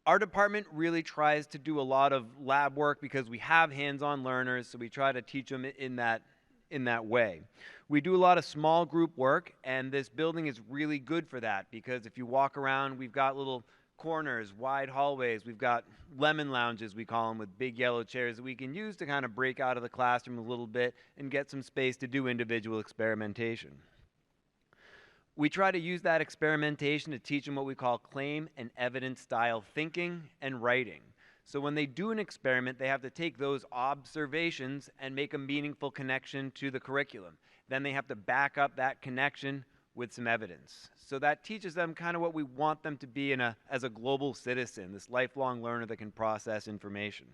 our department really tries to do a lot of lab work because we have hands-on learners, so we try to teach them in that way. We do a lot of small group work, and this building is really good for that because if you walk around, we've got little corners, wide hallways. We've got lemon lounges, we call them, with big yellow chairs that we can use to kind of break out of the classroom a little bit and get some space to do individual experimentation. We try to use that experimentation to teach them what we call claim and evidence style thinking and writing. So when they do an experiment, they have to take those observations and make a meaningful connection to the curriculum. Then they have to back up that connection with some evidence. So that teaches them kind of what we want them to be as a global citizen, this lifelong learner that can process information.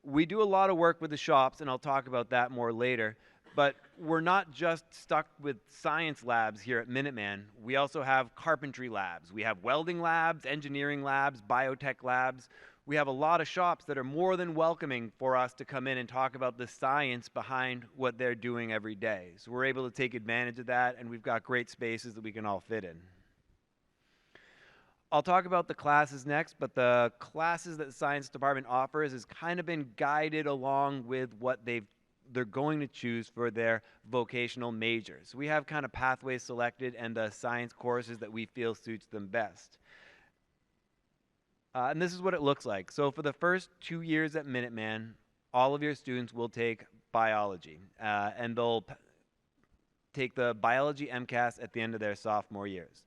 We do a lot of work with the shops, and I'll talk about that more later, but we're not just stuck with science labs here at Minuteman. We also have carpentry labs. We have welding labs, engineering labs, biotech labs. We have a lot of shops that are more than welcoming for us to come in and talk about the science behind what they're doing every day. So we're able to take advantage of that, and we've got great spaces that we can all fit in. I'll talk about the classes next, but the classes that the science department offers has kind of been guided along with what they're going to choose for their vocational majors. So we have kind of pathways selected and the science courses that we feel suits them best. And this is what it looks like. So for the first 2 years at Minuteman, all of your students will take biology, and they'll take the biology MCAS at the end of their sophomore years.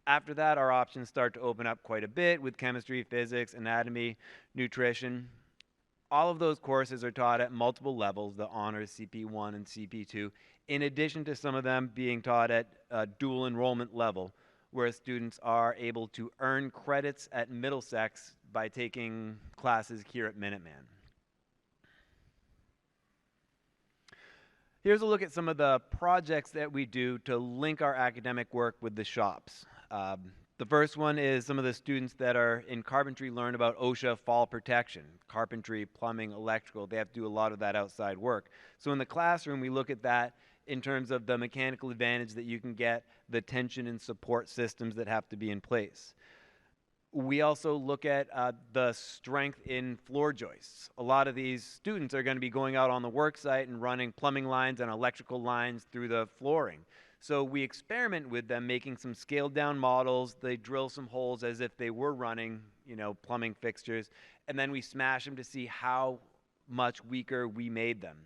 After that, our options start to open up quite a bit with chemistry, physics, anatomy, nutrition. All of those courses are taught at multiple levels, the honors CP1 and CP2, in addition to some of them being taught at a dual enrollment level, where students are able to earn credits at Middlesex by taking classes here at Minuteman. Here's a look at some of the projects that we do to link our academic work with the shops. The first one is some of the students that are in carpentry learn about OSHA fall protection, carpentry, plumbing, electrical. They have to do a lot of that outside work. So in the classroom, we look at that in terms of the mechanical advantage that you can get, the tension and support systems that have to be in place. We also look at the strength in floor joists. A lot of these students are going to be going out on the work site and running plumbing lines and electrical lines through the flooring. So we experiment with them, making some scaled down models. They drill some holes as if they were running, plumbing fixtures, and then we smash them to see how much weaker we made them.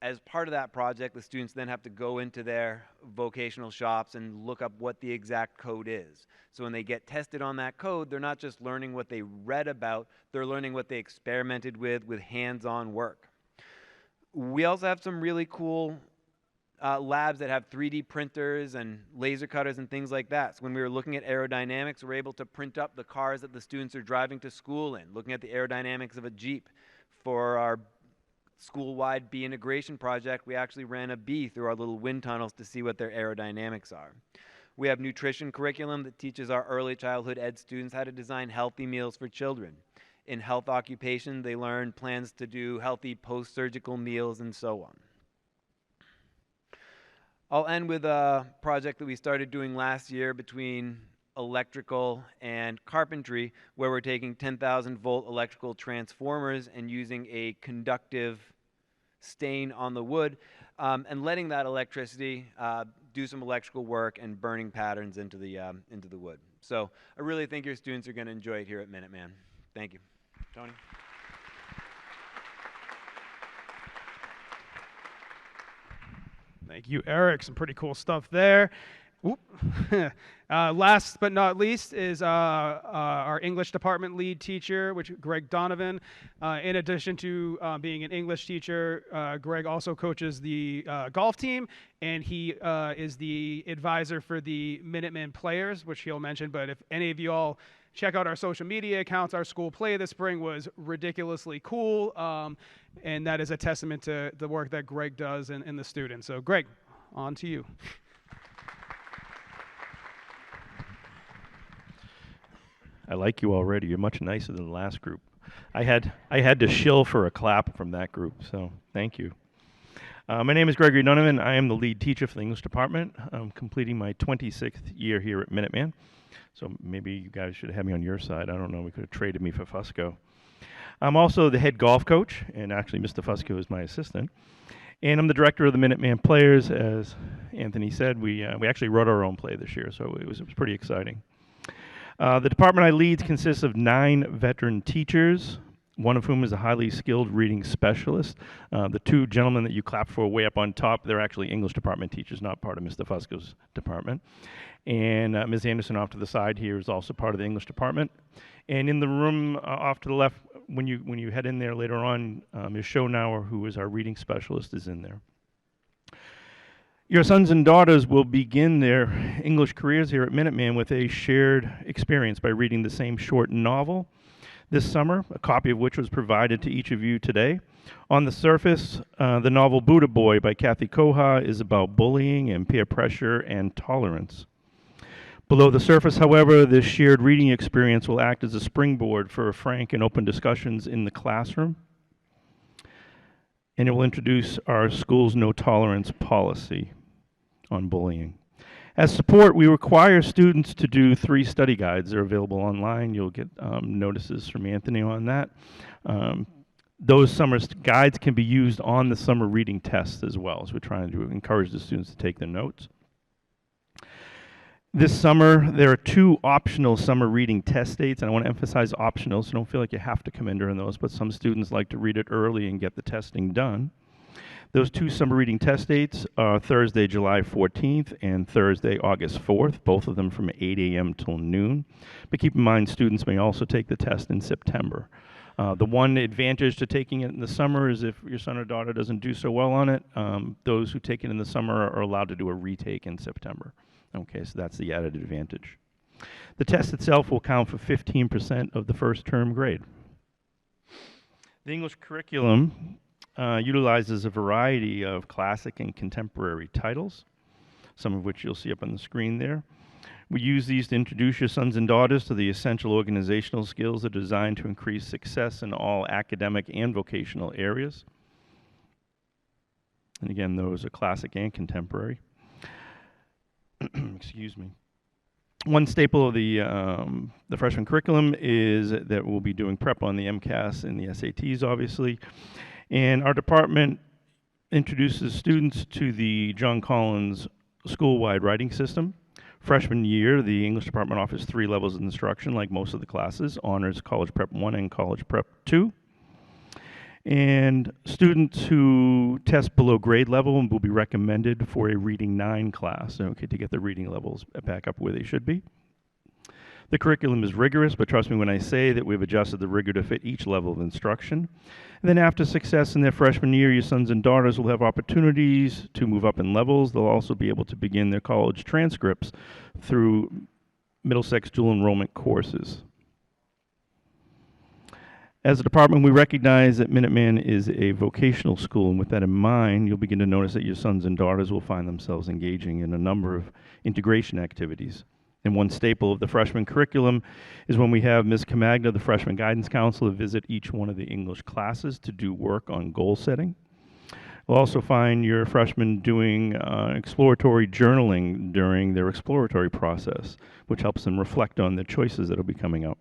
As part of that project, the students then have to go into their vocational shops and look up what the exact code is. So when they get tested on that code, they're not just learning what they read about, they're learning what they experimented with hands-on work. We also have some really cool labs that have 3D printers and laser cutters and things like that. So when we were looking at aerodynamics, we're able to print up the cars that the students are driving to school in, looking at the aerodynamics of a Jeep. For our school-wide bee integration project, we actually ran a bee through our little wind tunnels to see what their aerodynamics are. We have nutrition curriculum that teaches our early childhood ed students how to design healthy meals for children. In health occupation, they learn plans to do healthy post-surgical meals and so on. I'll end with a project that we started doing last year between electrical and carpentry, where we're taking 10,000 volt electrical transformers and using a conductive stain on the wood and letting that electricity do some electrical work and burning patterns into the wood. So I really think your students are going to enjoy it here at Minuteman. Thank you. Tony? Thank you, Eric. Some pretty cool stuff there. Last but not least is our English department lead teacher, which is Greg Donovan. In addition to being an English teacher, Greg also coaches the golf team, and he is the advisor for the Minuteman players, which he'll mention. But if any of you all check out our social media accounts, our school play this spring was ridiculously cool, and that is a testament to the work that Greg does and the students. So Greg, on to you. I like you already. You're much nicer than the last group. I had to shill for a clap from that group, so thank you. My name is Gregory Donovan. I am the lead teacher for the English department. I'm completing my 26th year here at Minuteman, so maybe you guys should have me on your side. I don't know. We could have traded me for Fusco. I'm also the head golf coach, and actually Mr. Fusco is my assistant. And I'm the director of the Minuteman Players. As Anthony said, we actually wrote our own play this year, so it was pretty exciting. The department I lead consists of 9 veteran teachers, one of whom is a highly skilled reading specialist. The 2 gentlemen that you clap for way up on top, they're actually English department teachers, not part of Mr. Fusco's department. And Ms. Anderson off to the side here is also part of the English department. And in the room off to the left, when you head in there later on, Ms. Schonauer, who is our reading specialist, is in there. Your sons and daughters will begin their English careers here at Minuteman with a shared experience by reading the same short novel this summer, a copy of which was provided to each of you today. On the surface, the novel Buddha Boy by Kathy Koha is about bullying and peer pressure and tolerance. Below the surface, however, this shared reading experience will act as a springboard for frank and open discussions in the classroom, and it will introduce our school's no tolerance policy on bullying. As support, we require students to do 3 study guides. They're available online. You'll get notices from Anthony on that. Those summer guides can be used on the summer reading tests as well, as we're trying to encourage the students to take their notes. This summer, there are 2 optional summer reading test dates, and I want to emphasize optional, so don't feel like you have to come in during those, but some students like to read it early and get the testing done. Those 2 summer reading test dates are Thursday, July 14th and Thursday, August 4th, both of them from 8 a.m. till noon. But keep in mind, students may also take the test in September. The one advantage to taking it in the summer is if your son or daughter doesn't do so well on it, those who take it in the summer are allowed to do a retake in September. Okay, so that's the added advantage. The test itself will count for 15% of the first term grade. The English curriculum utilizes a variety of classic and contemporary titles, some of which you'll see up on the screen there. We use these to introduce your sons and daughters to the essential organizational skills that are designed to increase success in all academic and vocational areas. And again, those are classic and contemporary. Excuse me. One staple of the freshman curriculum is that we'll be doing prep on the MCAS and the SATs, obviously. And our department introduces students to the John Collins school-wide writing system. Freshman year, the English department offers 3 levels of instruction, like most of the classes: Honors College Prep 1 and College Prep 2. And students who test below grade level will be recommended for a Reading 9 class, okay, to get the reading levels back up where they should be. The curriculum is rigorous, but trust me when I say that we've adjusted the rigor to fit each level of instruction. And then after success in their freshman year, your sons and daughters will have opportunities to move up in levels. They'll also be able to begin their college transcripts through Middlesex dual enrollment courses. As a department, we recognize that Minuteman is a vocational school, and with that in mind, you'll begin to notice that your sons and daughters will find themselves engaging in a number of integration activities. And one staple of the freshman curriculum is when we have Ms. Camagna, the freshman guidance counselor, visit each one of the English classes to do work on goal setting. We'll also find your freshmen doing exploratory journaling during their exploratory process, which helps them reflect on the choices that will be coming up.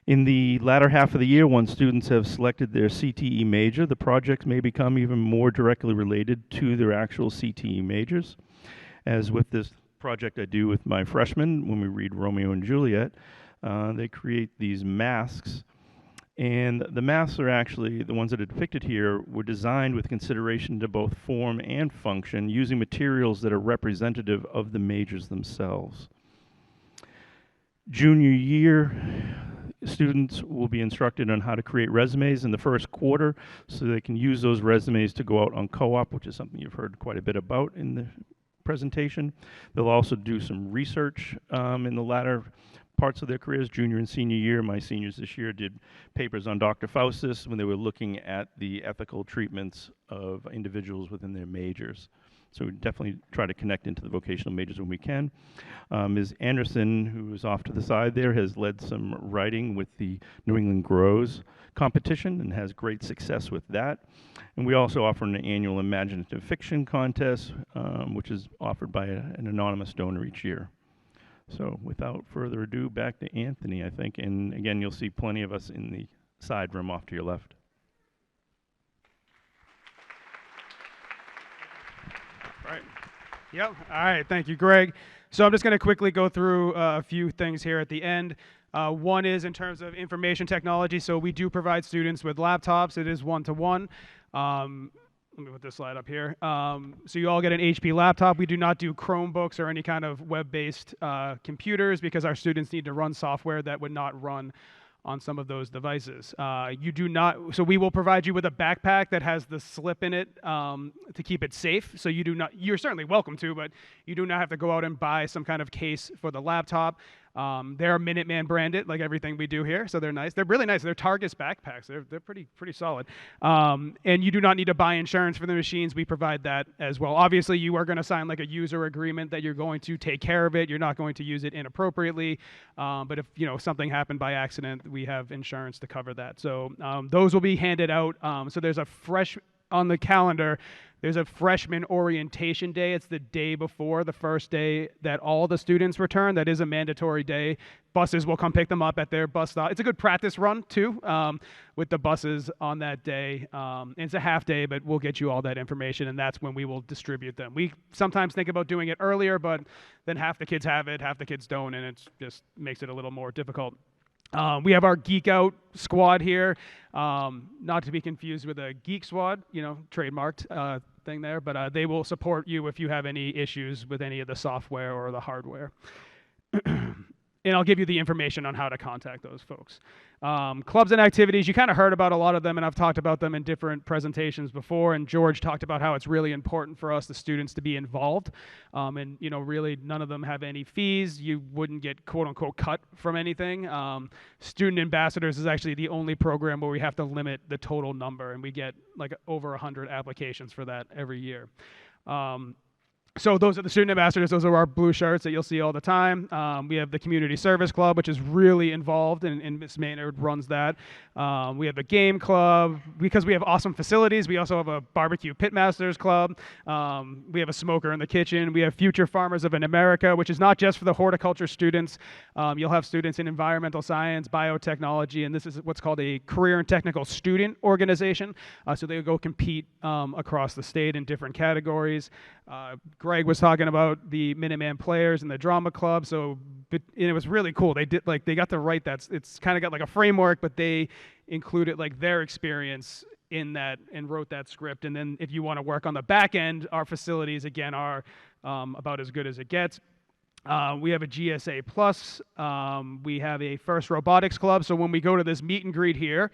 In the latter half of the year, once students have selected their CTE major, the projects may become even more directly related to their actual CTE majors. As with this project I do with my freshmen, when we read Romeo and Juliet, they create these masks. And the masks are actually, the ones that are depicted here, were designed with consideration to both form and function, using materials that are representative of the majors themselves. Junior year, students will be instructed on how to create resumes in the first quarter so they can use those resumes to go out on co-op, which is something you've heard quite a bit about in the presentation. They'll also do some research in the latter parts of their careers, junior and senior year. My seniors this year did papers on Dr. Faustus when they were looking at the ethical treatments of individuals within their majors. So we definitely try to connect into the vocational majors when we can. Ms. Anderson, who is off to the side there, has led some writing with the New England Grows competition and has great success with that. And we also offer an annual imaginative fiction contest, which is offered by an anonymous donor each year. So without further ado, back to Anthony, I think. And again, you'll see plenty of us in the side room off to your left. Right. Yep. All right. Thank you, Greg. So I'm just going to quickly go through a few things here at the end. One is in terms of information technology. So we do provide students with laptops. It is one-to-one. Let me put this slide up here. So you all get an HP laptop. We do not do Chromebooks or any kind of web-based computers because our students need to run software that would not run on some of those devices. You do not, so we will provide you with a backpack that has the slip in it to keep it safe. So you do not, you're certainly welcome to, but you do not have to go out and buy some kind of case for the laptop. They're Minuteman branded, like everything we do here, so they're nice. They're really nice. They're Targus backpacks. They're pretty solid. And you do not need to buy insurance for the machines. We provide that as well. Obviously, you are going to sign like a user agreement that you're going to take care of it. You're not going to use it inappropriately. But if something happened by accident, we have insurance to cover that. So those will be handed out. So there's a fresh on the calendar. There's a freshman orientation day. It's the day before the first day that all the students return. That is a mandatory day. Buses will come pick them up at their bus stop. It's a good practice run, too, with the buses on that day. And it's a half day, but we'll get you all that information, and that's when we will distribute them. We sometimes think about doing it earlier, but then half the kids have it, half the kids don't, and it just makes it a little more difficult. We have our Geek Out squad here, not to be confused with a Geek Squad, trademarked thing there, but they will support you if you have any issues with any of the software or the hardware. And I'll give you the information on how to contact those folks. Clubs and activities, you kind of heard about a lot of them, and I've talked about them in different presentations before, and George talked about how it's really important for us, the students, to be involved. And really none of them have any fees. You wouldn't get quote-unquote cut from anything. Student Ambassadors is actually the only program where we have to limit the total number, and we get like over 100 applications for that every year. So those are the student ambassadors. Those are our blue shirts that you'll see all the time. We have the Community Service Club, which is really involved, and Ms. Maynard runs that. We have the Game Club. Because we have awesome facilities, we also have a Barbecue Pitmasters Club. We have a Smoker in the Kitchen. We have Future Farmers of America, which is not just for the horticulture students. You'll have students in environmental science, biotechnology, and this is what's called a career and technical student organization. So they go compete across the state in different categories. Greg was talking about the Minuteman players and the drama club, so it was really cool. They got to write that. It's kind of got like a framework, but they included like their experience in that and wrote that script. And then if you want to work on the back end, our facilities again are about as good as it gets. We have a GSA Plus. We have a first robotics club. So when we go to this meet and greet here,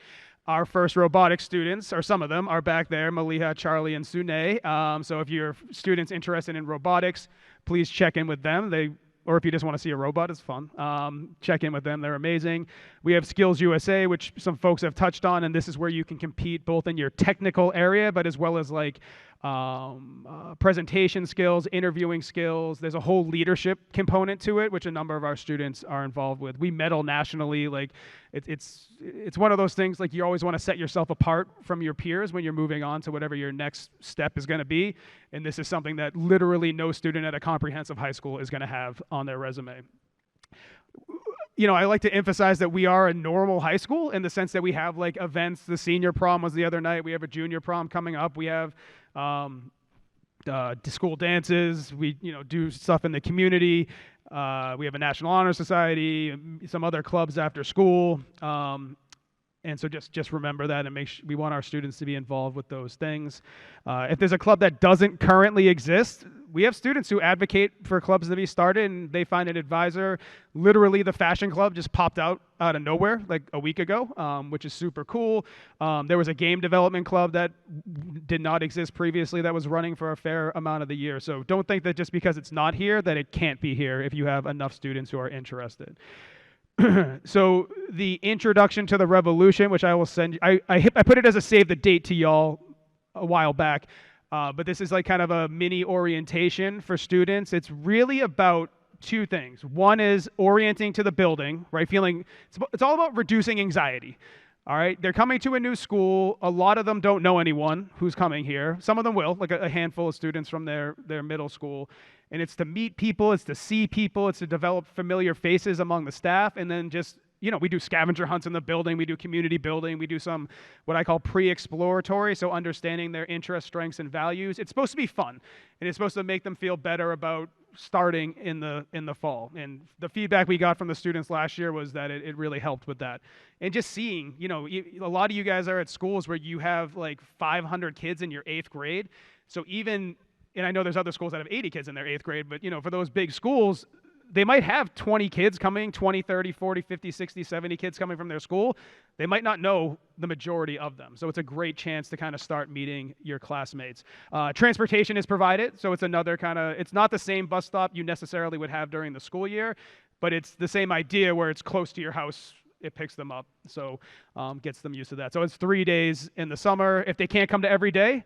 our first robotics students, or some of them, are back there, Maliha, Charlie, and Sune. So if you're students interested in robotics, please check in with them. Or if you just want to see a robot, it's fun. Check in with them. They're amazing. We have Skills USA, which some folks have touched on, and this is where you can compete both in your technical area, but as well as like presentation skills, interviewing skills. There's a whole leadership component to it, which a number of our students are involved with. We medal nationally. Like it's one of those things, like you always want to set yourself apart from your peers when you're moving on to whatever your next step is going to be. And this is something that literally no student at a comprehensive high school is going to have on their resume. You know, I like to emphasize that we are a normal high school in the sense that we have like events. The senior prom was the other night. We have a junior prom coming up. We have school dances. We do stuff in the community. We have a National Honor Society, some other clubs after school. And so just remember that, and we want our students to be involved with those things. If there's a club that doesn't currently exist, we have students who advocate for clubs to be started, and they find an advisor. Literally, the fashion club just popped out of nowhere like a week ago, which is super cool. There was a game development club that did not exist previously that was running for a fair amount of the year. So don't think that just because it's not here that it can't be here if you have enough students who are interested. So the introduction to the revolution, which I will send you, I put it as a save the date to y'all a while back, but this is like kind of a mini orientation for students. It's really about two things. One is orienting to the building, right? It's all about reducing anxiety. All right, they're coming to a new school. A lot of them don't know anyone who's coming here. Some of them will, like a handful of students from their middle school. And it's to meet people, it's to see people, it's to develop familiar faces among the staff, and then just, we do scavenger hunts in the building, we do community building, we do some what I call pre-exploratory, so understanding their interests, strengths, and values. It's supposed to be fun, and it's supposed to make them feel better about starting in the fall. And the feedback we got from the students last year was that it really helped with that. And just seeing, a lot of you guys are at schools where you have like 500 kids in your 8th grade, so and I know there's other schools that have 80 kids in their 8th grade, but for those big schools, they might have 20 kids coming, 20, 30, 40, 50, 60, 70 kids coming from their school. They might not know the majority of them. So it's a great chance to kind of start meeting your classmates. Transportation is provided, so it's another it's not the same bus stop you necessarily would have during the school year, but it's the same idea where it's close to your house. It picks them up, so gets them used to that. So it's 3 days in the summer. If they can't come to every day,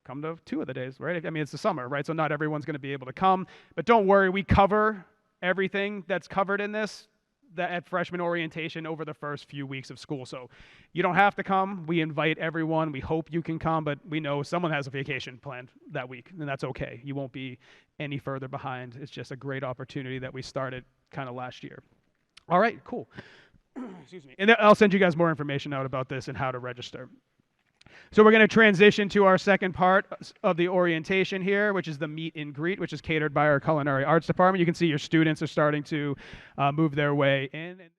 come to 2 of the days, right? I mean, it's the summer, right? So not everyone's going to be able to come. But don't worry, we cover everything that's covered in this at freshman orientation over the first few weeks of school. So you don't have to come. We invite everyone. We hope you can come, but we know someone has a vacation planned that week, and that's okay. You won't be any further behind. It's just a great opportunity that we started kind of last year. All right, cool. Excuse me. And I'll send you guys more information out about this and how to register. So we're going to transition to our second part of the orientation here, which is the meet and greet, which is catered by our culinary arts department. You can see your students are starting to move their way in.